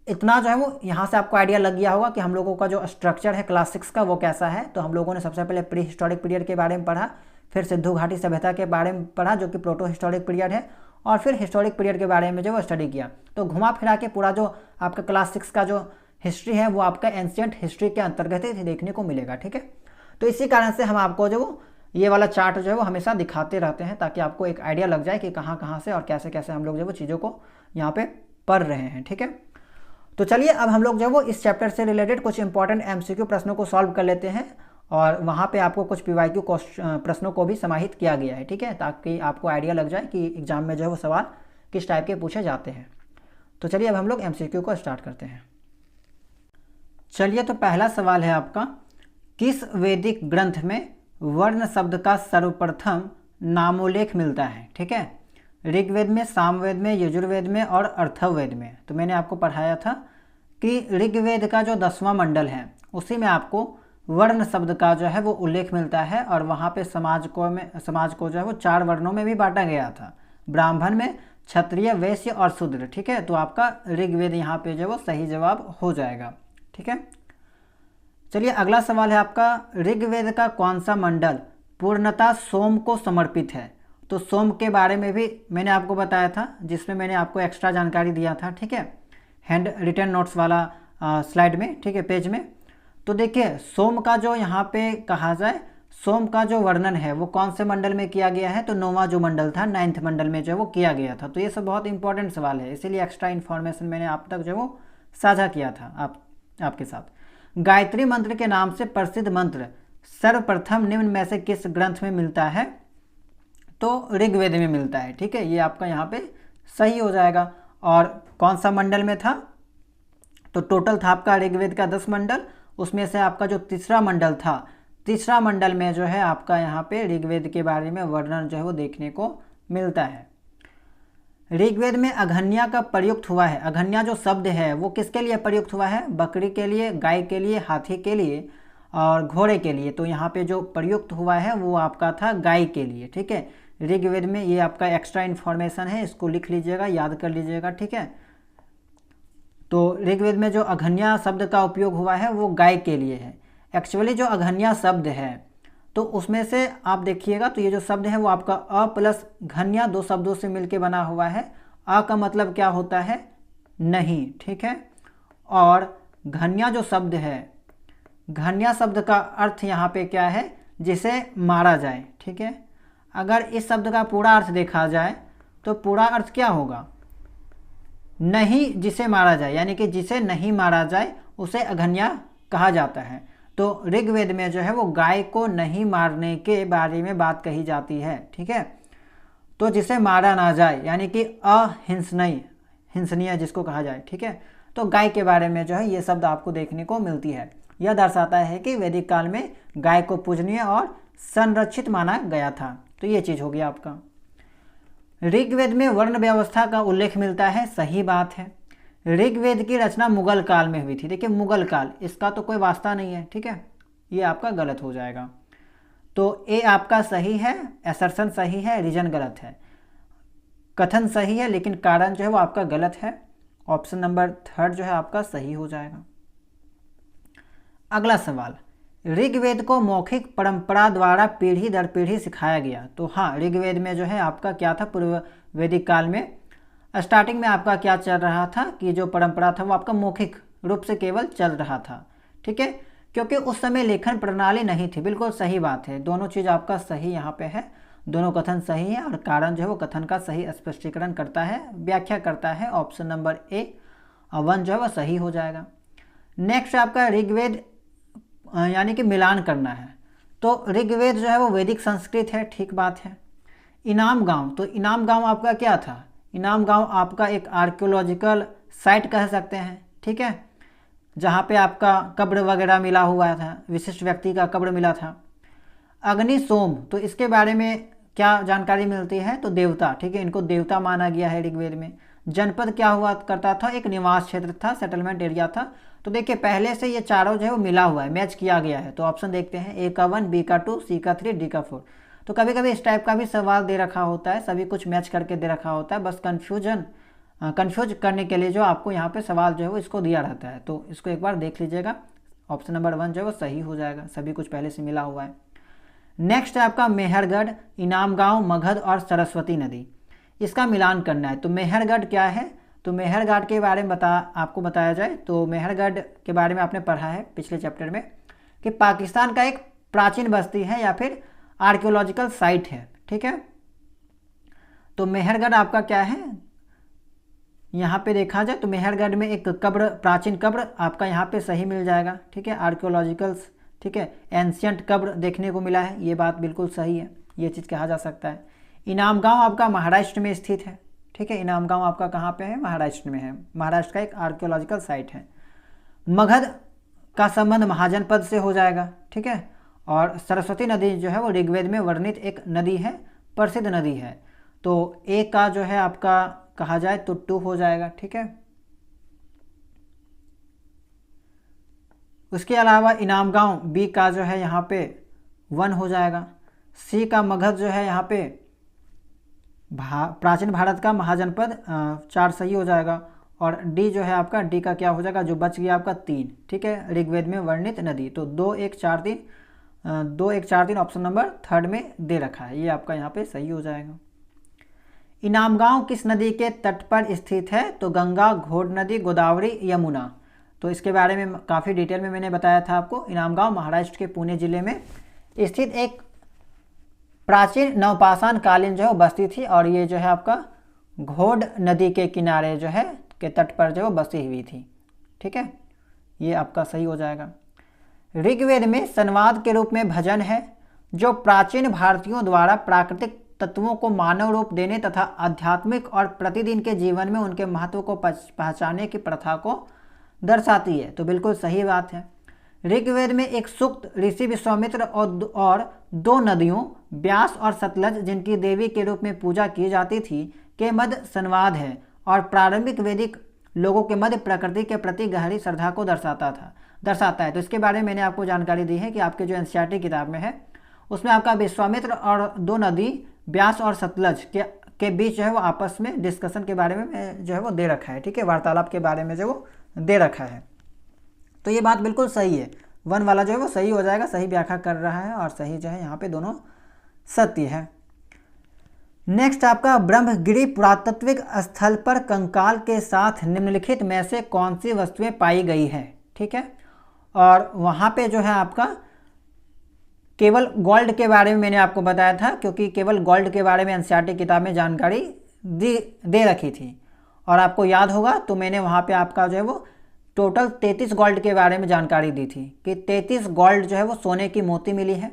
इतना जो है वो यहाँ से आपको आइडिया लग गया होगा कि हम लोगों का जो स्ट्रक्चर है क्लास 6 का वो कैसा है। तो हम लोगों ने सबसे पहले प्री हिस्टोरिक पीरियड के बारे में पढ़ा, फिर सिंधु घाटी सभ्यता के बारे में पढ़ा जो कि प्रोटो हिस्टोरिक पीरियड है, और फिर हिस्टोरिक पीरियड के बारे में जो वो स्टडी किया। तो घुमा फिरा के पूरा जो आपका क्लास 6 का जो हिस्ट्री है वो आपका एंशिएंट हिस्ट्री के अंतर्गत ही देखने को मिलेगा, ठीक है। तो इसी कारण से हम आपको जो ये वाला चार्ट जो है वो हमेशा दिखाते रहते हैं, ताकि आपको एक आइडिया लग जाए कि कहाँ कहाँ से और कैसे कैसे हम लोग जो वो चीज़ों को यहाँ पे पढ़ रहे हैं, ठीक है। तो चलिए अब हम लोग जो वो इस चैप्टर से रिलेटेड कुछ इंपॉर्टेंट एमसीक्यू प्रश्नों को सॉल्व कर लेते हैं, और वहाँ पे आपको कुछ पीवाईक्यू प्रश्नों को भी समाहित किया गया है, ठीक है, ताकि आपको आइडिया लग जाए कि एग्जाम में जो है वो सवाल किस टाइप के पूछे जाते हैं। तो चलिए अब हम लोग एमसीक्यू को स्टार्ट करते हैं। चलिए, तो पहला सवाल है आपका, किस वैदिक ग्रंथ में वर्ण शब्द का सर्वप्रथम नामोल्लेख मिलता है, ठीक है। ऋग्वेद में, सामवेद में, यजुर्वेद में और अथर्ववेद में। तो मैंने आपको पढ़ाया था कि ऋग्वेद का जो 10वां मंडल है उसी में आपको वर्ण शब्द का जो है वो उल्लेख मिलता है, और वहाँ पे समाज को जो है वो 4 वर्णों में भी बांटा गया था, ब्राह्मण में, क्षत्रिय, वैश्य और शूद्र, ठीक है। तो आपका ऋग्वेद यहाँ पे जो है वो सही जवाब हो जाएगा, ठीक है। चलिए अगला सवाल है आपका, ऋग्वेद का कौन सा मंडल पूर्णतः सोम को समर्पित है। तो सोम के बारे में भी मैंने आपको बताया था, जिसमें मैंने आपको एक्स्ट्रा जानकारी दिया था, ठीक है, हैंड रिटन नोट्स वाला स्लाइड में, ठीक है, पेज में। तो देखिए सोम का जो यहाँ पे कहा जाए, सोम का जो वर्णन है वो कौन से मंडल में किया गया है, तो 9वां जो मंडल था, 9th मंडल में जो है वो किया गया था। तो ये सब बहुत इंपॉर्टेंट सवाल है, इसीलिए एक्स्ट्रा इन्फॉर्मेशन मैंने आप तक जो है वो साझा किया था आपके साथ। गायत्री मंत्र के नाम से प्रसिद्ध मंत्र सर्वप्रथम निम्न में से किस ग्रंथ में मिलता है, तो ऋग्वेद में मिलता है, ठीक है, ये आपका यहाँ पे सही हो जाएगा। और कौन सा मंडल में था, तो टोटल था आपका ऋग्वेद का 10 मंडल, उसमें से आपका जो तीसरा मंडल था, तीसरा मंडल में जो है आपका यहाँ पे ऋग्वेद के बारे में वर्णन जो है वो देखने को मिलता है। ऋग्वेद में अघन्या का प्रयुक्त हुआ है, अघन्या जो शब्द है वो किसके लिए प्रयुक्त हुआ है, बकरी के लिए, गाय के लिए, हाथी के लिए और घोड़े के लिए। तो यहाँ पे जो प्रयुक्त हुआ है वो आपका था गाय के लिए, ठीक है। ऋग्वेद में ये आपका एक्स्ट्रा इन्फॉर्मेशन है, इसको लिख लीजिएगा, याद कर लीजिएगा, ठीक है। तो ऋग्वेद में जो अघन्या शब्द का उपयोग हुआ है वो गाय के लिए है। एक्चुअली जो अघन्या शब्द है तो उसमें से आप देखिएगा, तो ये जो शब्द है वो आपका अ प्लस घन्या 2 शब्दों से मिलके बना हुआ है। अ का मतलब क्या होता है, नहीं, ठीक है, और घन्या जो शब्द है, घन्या शब्द का अर्थ यहाँ पे क्या है, जिसे मारा जाए, ठीक है। अगर इस शब्द का पूरा अर्थ देखा जाए तो पूरा अर्थ क्या होगा, नहीं जिसे मारा जाए, यानी कि जिसे नहीं मारा जाए उसे अघन्या कहा जाता है। तो ऋग्वेद में जो है वो गाय को नहीं मारने के बारे में बात कही जाती है, ठीक है। तो जिसे मारा ना जाए यानी कि हिंसनीय जिसको कहा जाए, ठीक है। तो गाय के बारे में जो है ये शब्द आपको देखने को मिलती है। यह दर्शाता है कि वैदिक काल में गाय को पूजनीय और संरक्षित माना गया था। तो ये चीज़ हो गया आपका। ऋग्वेद में वर्ण व्यवस्था का उल्लेख मिलता है, सही बात है। ऋग्वेद की रचना मुगल काल में हुई थी। देखिए मुगल काल, इसका तो कोई वास्ता नहीं है, ठीक है, ये आपका गलत हो जाएगा। तो ए आपका सही है, असर्शन सही है, रीजन गलत है, कथन सही है, लेकिन कारण जो है वो आपका गलत है। ऑप्शन नंबर 3 जो है आपका सही हो जाएगा। अगला सवाल, ऋग्वेद को मौखिक परंपरा द्वारा पीढ़ी दर पीढ़ी सिखाया गया। तो हाँ, ऋग्वेद में जो है आपका क्या था, पूर्व वैदिक काल में स्टार्टिंग में आपका क्या चल रहा था कि जो परंपरा था वो आपका मौखिक रूप से केवल चल रहा था, ठीक है, क्योंकि उस समय लेखन प्रणाली नहीं थी। बिल्कुल सही बात है, दोनों चीज़ आपका सही यहाँ पे है, दोनों कथन सही है, और कारण जो है वो कथन का सही स्पष्टीकरण करता है, व्याख्या करता है। ऑप्शन नंबर ए 1 जो है वह सही हो जाएगा। नेक्स्ट आपका ऋग्वेद यानी कि मिलान करना है। तो ऋग्वेद जो है वो वैदिक संस्कृत है, ठीक बात है। इनाम गांव, तो इनाम गांव आपका क्या था, इनाम गांव आपका एक आर्कियोलॉजिकल साइट कह सकते हैं, ठीक है, जहाँ पे आपका कब्र वगैरह मिला हुआ था, विशिष्ट व्यक्ति का कब्र मिला था। अग्निसोम, तो इसके बारे में क्या जानकारी मिलती है, तो देवता, ठीक है, इनको देवता माना गया है ऋग्वेद में। जनपद क्या हुआ करता था, एक निवास क्षेत्र था, सेटलमेंट एरिया था। तो देखिए पहले से ये चारों जो है वो मिला हुआ है, मैच किया गया है। तो ऑप्शन देखते हैं, ए का 1, बी का 2, सी का 3, डी का 4। तो कभी कभी इस टाइप का भी सवाल दे रखा होता है, सभी कुछ मैच करके दे रखा होता है, बस कन्फ्यूज करने के लिए जो आपको यहाँ पे सवाल जो है वो इसको दिया रहता है। तो इसको एक बार देख लीजिएगा, ऑप्शन नंबर 1 जो है वो सही हो जाएगा, सभी कुछ पहले से मिला हुआ है। नेक्स्ट है आपका मेहरगढ़, इनाम गांव, मगध और सरस्वती नदी, इसका मिलान करना है। तो मेहरगढ़ क्या है, तो मेहरगढ़ के बारे में आपको बताया जाए तो मेहरगढ़ के बारे में आपने पढ़ा है पिछले चैप्टर में कि पाकिस्तान का एक प्राचीन बस्ती है या फिर आर्कियोलॉजिकल साइट है, ठीक है। तो मेहरगढ़ आपका क्या है, यहाँ पे देखा जाए तो मेहरगढ़ में एक कब्र, प्राचीन कब्र आपका यहाँ पे सही मिल जाएगा, ठीक है, आर्कियोलॉजिकल, ठीक है, एंशियंट कब्र देखने को मिला है, ये बात बिल्कुल सही है, ये चीज़ कहा जा सकता है। इनाम गांव आपका महाराष्ट्र में स्थित है, ठीक है, इनाम गांव आपका कहाँ पे है, महाराष्ट्र में है, महाराष्ट्र का एक आर्कियोलॉजिकल साइट है। मगध का संबंध महाजनपद से हो जाएगा, ठीक है। और सरस्वती नदी जो है वो ऋग्वेद में वर्णित एक नदी है, प्रसिद्ध नदी है। तो ए का जो है आपका कहा जाए तो 2 हो जाएगा, ठीक है। उसके अलावा इनाम गांव बी का जो है यहाँ पे 1 हो जाएगा। सी का मगध जो है यहाँ पे प्राचीन भारत का महाजनपद 4 सही हो जाएगा। और डी जो है आपका, डी का क्या हो जाएगा, जो बच गया आपका 3, ठीक है, ऋग्वेद में वर्णित नदी। तो 2 1 4 3 ऑप्शन नंबर 3 में दे रखा है, ये आपका यहाँ पे सही हो जाएगा। इनाम गांव किस नदी के तट पर स्थित है, तो गंगा, घोड़ नदी, गोदावरी, यमुना। तो इसके बारे में काफ़ी डिटेल में मैंने बताया था आपको। इनाम गांव महाराष्ट्र के पुणे जिले में स्थित एक प्राचीन नवपाषाण कालीन जो है बस्ती थी, और ये जो है आपका घोड़ नदी के किनारे जो है के तट पर जो बसी हुई थी, ठीक है, ये आपका सही हो जाएगा। ऋग्वेद में संवाद के रूप में भजन है, जो प्राचीन भारतीयों द्वारा प्राकृतिक तत्वों को मानव रूप देने तथा आध्यात्मिक और प्रतिदिन के जीवन में उनके महत्व को पहचानने की प्रथा को दर्शाती है। तो बिल्कुल सही बात है। ऋग्वेद में एक सूक्त ऋषि विश्वामित्र और 2 नदियों ब्यास और सतलज, जिनकी देवी के रूप में पूजा की जाती थी, के मध्य संवाद है और प्रारंभिक वैदिक लोगों के मध्य प्रकृति के प्रति गहरी श्रद्धा को दर्शाता है। तो इसके बारे में मैंने आपको जानकारी दी है कि आपके जो एनसीईआरटी किताब में है उसमें आपका विश्वामित्र और 2 नदी ब्यास और सतलज के बीच जो है वो आपस में डिस्कशन के बारे में जो है वो दे रखा है, ठीक है, वार्तालाप के बारे में जो वो दे रखा है। तो ये बात बिल्कुल सही है, 1 वाला जो है वो सही हो जाएगा, सही व्याख्या कर रहा है और सही जो है यहाँ पे दोनों सत्य है। नेक्स्ट आपका ब्रह्मगिरी पुरातत्विक स्थल पर कंकाल के साथ निम्नलिखित में से कौन सी वस्तुएं पाई गई है, ठीक है। और वहाँ पे जो है आपका केवल गोल्ड के बारे में मैंने आपको बताया था, क्योंकि केवल गोल्ड के बारे में एनसीईआरटी किताब में जानकारी दे रखी थी। और आपको याद होगा तो मैंने वहाँ पे आपका जो है वो टोटल 33 गोल्ड के बारे में जानकारी दी थी कि 33 गोल्ड जो है वो सोने की मोती मिली है।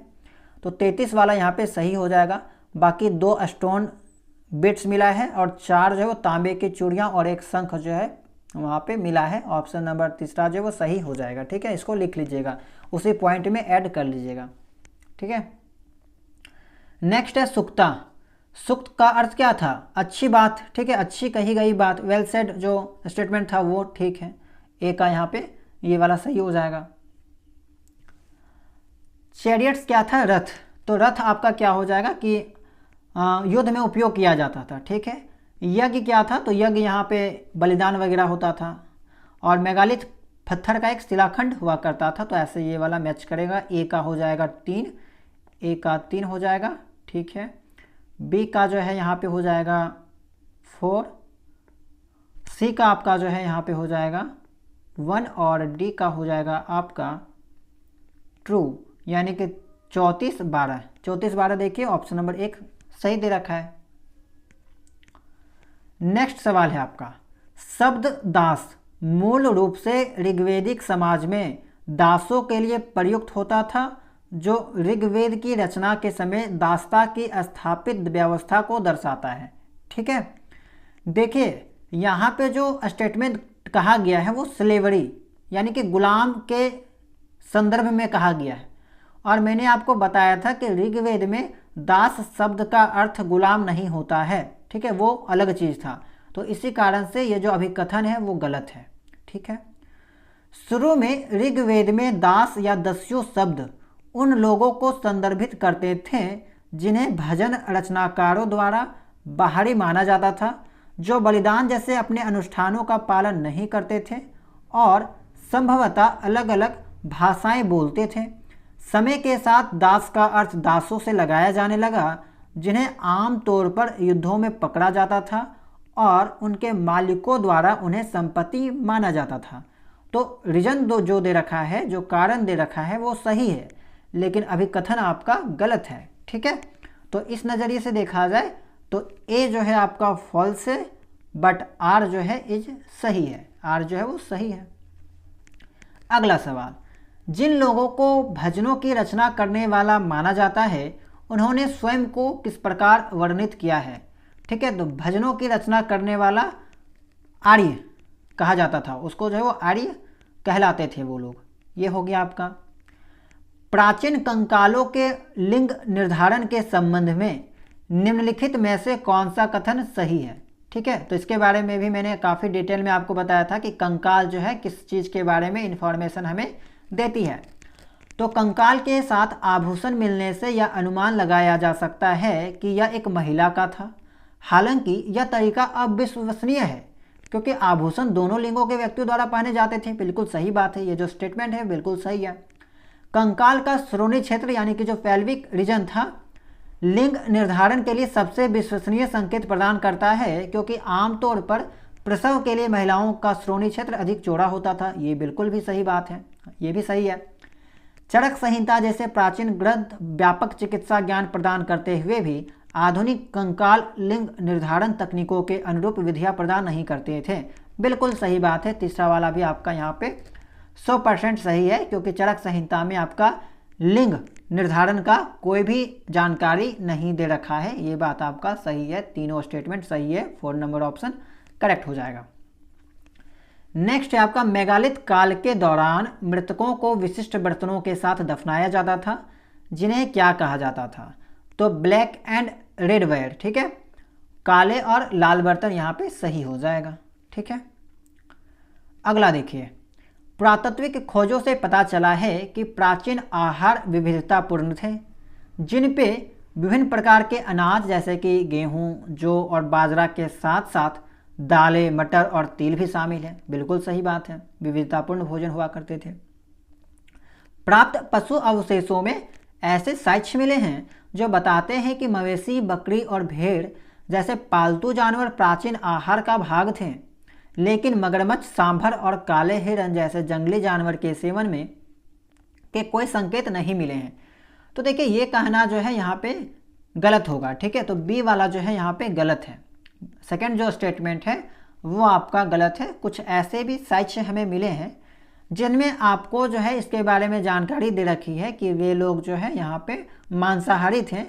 तो 33 वाला यहाँ पे सही हो जाएगा। बाकी 2 स्टोन बिट्स मिला है और 4 जो है वो तांबे की चूड़ियाँ और एक शंख जो है वहाँ पे मिला है। ऑप्शन नंबर 3 जो है वो सही हो जाएगा, ठीक है, इसको लिख लीजिएगा, उसी पॉइंट में ऐड कर लीजिएगा, ठीक है। नेक्स्ट है सुक्ता। सुक्त का अर्थ क्या था, अच्छी बात, ठीक है, अच्छी कही गई बात, वेल सेड जो स्टेटमेंट था वो ठीक है। ए का यहाँ पे ये वाला सही हो जाएगा। चैरियट्स क्या था, रथ। तो रथ आपका क्या हो जाएगा कि युद्ध में उपयोग किया जाता था, ठीक है। यज्ञ क्या था, तो यज्ञ यहाँ पे बलिदान वगैरह होता था। और मेगालिथ पत्थर का एक शिलाखंड हुआ करता था। तो ऐसे ये वाला मैच करेगा। ए का हो जाएगा 3, ए का 3 हो जाएगा, ठीक है। बी का जो है यहाँ पे हो जाएगा 4, सी का आपका जो है यहाँ पे हो जाएगा 1 और डी का हो जाएगा आपका ट्रू, यानी कि 34 12 देखिए ऑप्शन नंबर 1 सही दे रखा है। नेक्स्ट सवाल है आपका, शब्द दास मूल रूप से ऋग्वेदिक समाज में दासों के लिए प्रयुक्त होता था, जो ऋग्वेद की रचना के समय दासता की स्थापित व्यवस्था को दर्शाता है, ठीक है। देखिए यहाँ पे जो स्टेटमेंट कहा गया है वो स्लेवरी यानी कि गुलाम के संदर्भ में कहा गया है। और मैंने आपको बताया था कि ऋग्वेद में दास शब्द का अर्थ गुलाम नहीं होता है, ठीक है, वो अलग चीज़ था। तो इसी कारण से ये जो अभिकथन है वो गलत है, ठीक है। शुरू में ऋग्वेद में दास या दस्यु शब्द उन लोगों को संदर्भित करते थे जिन्हें भजन रचनाकारों द्वारा बाहरी माना जाता था, जो बलिदान जैसे अपने अनुष्ठानों का पालन नहीं करते थे और संभवतः अलग अलग भाषाएं बोलते थे। समय के साथ दास का अर्थ दासों से लगाया जाने लगा जिन्हें आम तौर पर युद्धों में पकड़ा जाता था और उनके मालिकों द्वारा उन्हें संपत्ति माना जाता था। तो रीजन जो दे रखा है, जो कारण दे रखा है वो सही है, लेकिन अभिकथन आपका गलत है, ठीक है। तो इस नज़रिए से देखा जाए तो ए जो है आपका फॉल्स है, बट आर जो है इज सही है, आर जो है वो सही है। अगला सवाल, जिन लोगों को भजनों की रचना करने वाला माना जाता है उन्होंने स्वयं को किस प्रकार वर्णित किया है, ठीक है। तो भजनों की रचना करने वाला आर्य कहा जाता था, उसको जो है वो आर्य कहलाते थे वो लोग। ये हो गया आपका। प्राचीन कंकालों के लिंग निर्धारण के संबंध में निम्नलिखित में से कौन सा कथन सही है, ठीक है। तो इसके बारे में भी मैंने काफ़ी डिटेल में आपको बताया था कि कंकाल जो है किस चीज़ के बारे में इंफॉर्मेशन हमें देती है। तो कंकाल के साथ आभूषण मिलने से यह अनुमान लगाया जा सकता है कि यह एक महिला का था। हालांकि यह तरीका अविश्वसनीय है क्योंकि आभूषण दोनों लिंगों के व्यक्तियों द्वारा पहने जाते थे। बिल्कुल सही बात है, ये जो स्टेटमेंट है बिल्कुल सही है। कंकाल का श्रोणी क्षेत्र यानी कि जो पेल्विक रीजन था लिंग निर्धारण के लिए सबसे विश्वसनीय संकेत प्रदान करता है क्योंकि आमतौर पर प्रसव के लिए महिलाओं का श्रोणी क्षेत्र अधिक चौड़ा होता था। ये बिल्कुल भी सही बात है, ये भी सही है। चरक संहिता जैसे प्राचीन ग्रंथ व्यापक चिकित्सा ज्ञान प्रदान करते हुए भी आधुनिक कंकाल लिंग निर्धारण तकनीकों के अनुरूप विधियां प्रदान नहीं करते थे। बिल्कुल सही बात है। तीसरा वाला भी आपका यहाँ पे 100% सही है क्योंकि चरक संहिता में आपका लिंग निर्धारण का कोई भी जानकारी नहीं दे रखा है। ये बात आपका सही है, तीनों स्टेटमेंट सही है। 4 नंबर ऑप्शन करेक्ट हो जाएगा। नेक्स्ट है आपका मेगालिथ काल के दौरान मृतकों को विशिष्ट बर्तनों के साथ दफनाया जाता था जिन्हें क्या कहा जाता था। तो ब्लैक एंड रेड वेयर, ठीक है, काले और लाल बर्तन यहाँ पे सही हो जाएगा, ठीक है। अगला देखिए, पुरातात्विक खोजों से पता चला है कि प्राचीन आहार विविधतापूर्ण थे जिन पे विभिन्न प्रकार के अनाज जैसे कि गेहूं, जौ और बाजरा के साथ साथ दालें, मटर और तिल भी शामिल है। बिल्कुल सही बात है, विविधतापूर्ण भोजन हुआ करते थे। प्राप्त पशु अवशेषों में ऐसे साक्ष्य मिले हैं जो बताते हैं कि मवेशी, बकरी और भेड़ जैसे पालतू जानवर प्राचीन आहार का भाग थे, लेकिन मगरमच्छ, सांभर और काले हिरन जैसे जंगली जानवर के सेवन में के कोई संकेत नहीं मिले हैं। तो देखिए ये कहना जो है यहाँ पे गलत होगा, ठीक है। तो बी वाला जो है यहाँ पे गलत है। सेकंड जो स्टेटमेंट है वो आपका गलत है। कुछ ऐसे भी साक्ष्य हमें मिले हैं जिनमें आपको जो है इसके बारे में जानकारी दे रखी है कि वे लोग जो है यहाँ पे मांसाहारी थे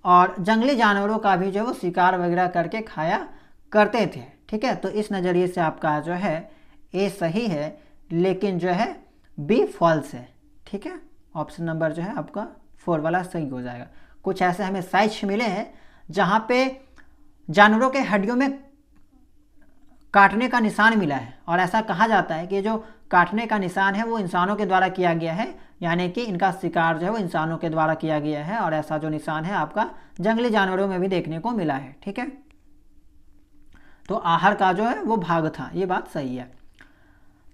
और जंगली जानवरों का भी जो वो शिकार वगैरह करके खाया करते थे, ठीक है। तो इस नज़रिए से आपका जो है ए सही है, लेकिन जो है बी फॉल्स है, ठीक है। ऑप्शन नंबर जो है आपका 4 वाला सही हो जाएगा। कुछ ऐसे हमें साक्ष्य मिले हैं जहाँ पे जानवरों के हड्डियों में काटने का निशान मिला है और ऐसा कहा जाता है कि जो काटने का निशान है वो इंसानों के द्वारा किया गया है, यानी कि इनका शिकार जो है वो इंसानों के द्वारा किया गया है और ऐसा जो निशान है आपका जंगली जानवरों में भी देखने को मिला है, ठीक है। तो आहार का जो है वो भाग था, ये बात सही है।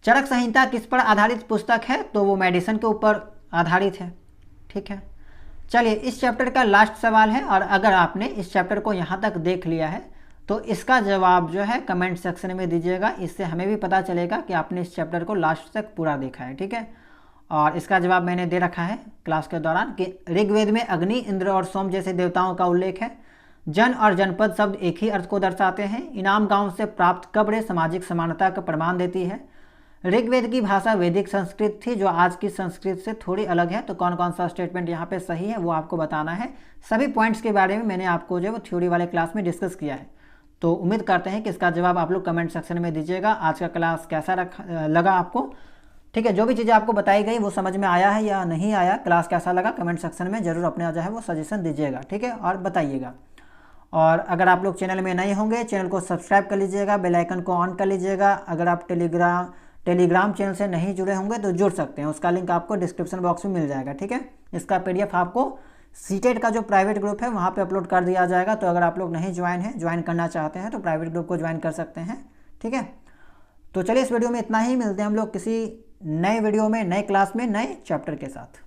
चरक संहिता किस पर आधारित पुस्तक है? तो वो मेडिसिन के ऊपर आधारित है, ठीक है। चलिए इस चैप्टर का लास्ट सवाल है और अगर आपने इस चैप्टर को यहाँ तक देख लिया है तो इसका जवाब जो है कमेंट सेक्शन में दीजिएगा। इससे हमें भी पता चलेगा कि आपने इस चैप्टर को लास्ट तक पूरा देखा है, ठीक है। और इसका जवाब मैंने दे रखा है क्लास के दौरान कि ऋग्वेद में अग्नि, इंद्र और सोम जैसे देवताओं का उल्लेख है। जन और जनपद शब्द एक ही अर्थ को दर्शाते हैं। इनाम गांव से प्राप्त कब्र सामाजिक समानता का प्रमाण देती है। ऋग्वेद की भाषा वैदिक संस्कृत थी जो आज की संस्कृत से थोड़ी अलग है। तो कौन कौन सा स्टेटमेंट यहाँ पे सही है वो आपको बताना है। सभी पॉइंट्स के बारे में मैंने आपको जो है वो थ्योरी वाले क्लास में डिस्कस किया है। तो उम्मीद करते हैं कि इसका जवाब आप लोग कमेंट सेक्शन में दीजिएगा। आज का क्लास कैसा लगा आपको, ठीक है, जो भी चीज़ें आपको बताई गई वो समझ में आया है या नहीं आया, क्लास कैसा लगा, कमेंट सेक्शन में ज़रूर अपने जो है वो सजेशन दीजिएगा, ठीक है, और बताइएगा। और अगर आप लोग चैनल में नए होंगे, चैनल को सब्सक्राइब कर लीजिएगा, बेल आइकन को ऑन कर लीजिएगा। अगर आप टेलीग्राम चैनल से नहीं जुड़े होंगे तो जुड़ सकते हैं, उसका लिंक आपको डिस्क्रिप्शन बॉक्स में मिल जाएगा, ठीक है। इसका PDF आपको सीटेट का जो प्राइवेट ग्रुप है वहाँ पे अपलोड कर दिया जाएगा। तो अगर आप लोग नहीं ज्वाइन करना चाहते हैं तो प्राइवेट ग्रुप को ज्वाइन कर सकते हैं, ठीक है। तो चलिए इस वीडियो में इतना ही, मिलते हैं हम लोग किसी नए वीडियो में, नए क्लास में, नए चैप्टर के साथ।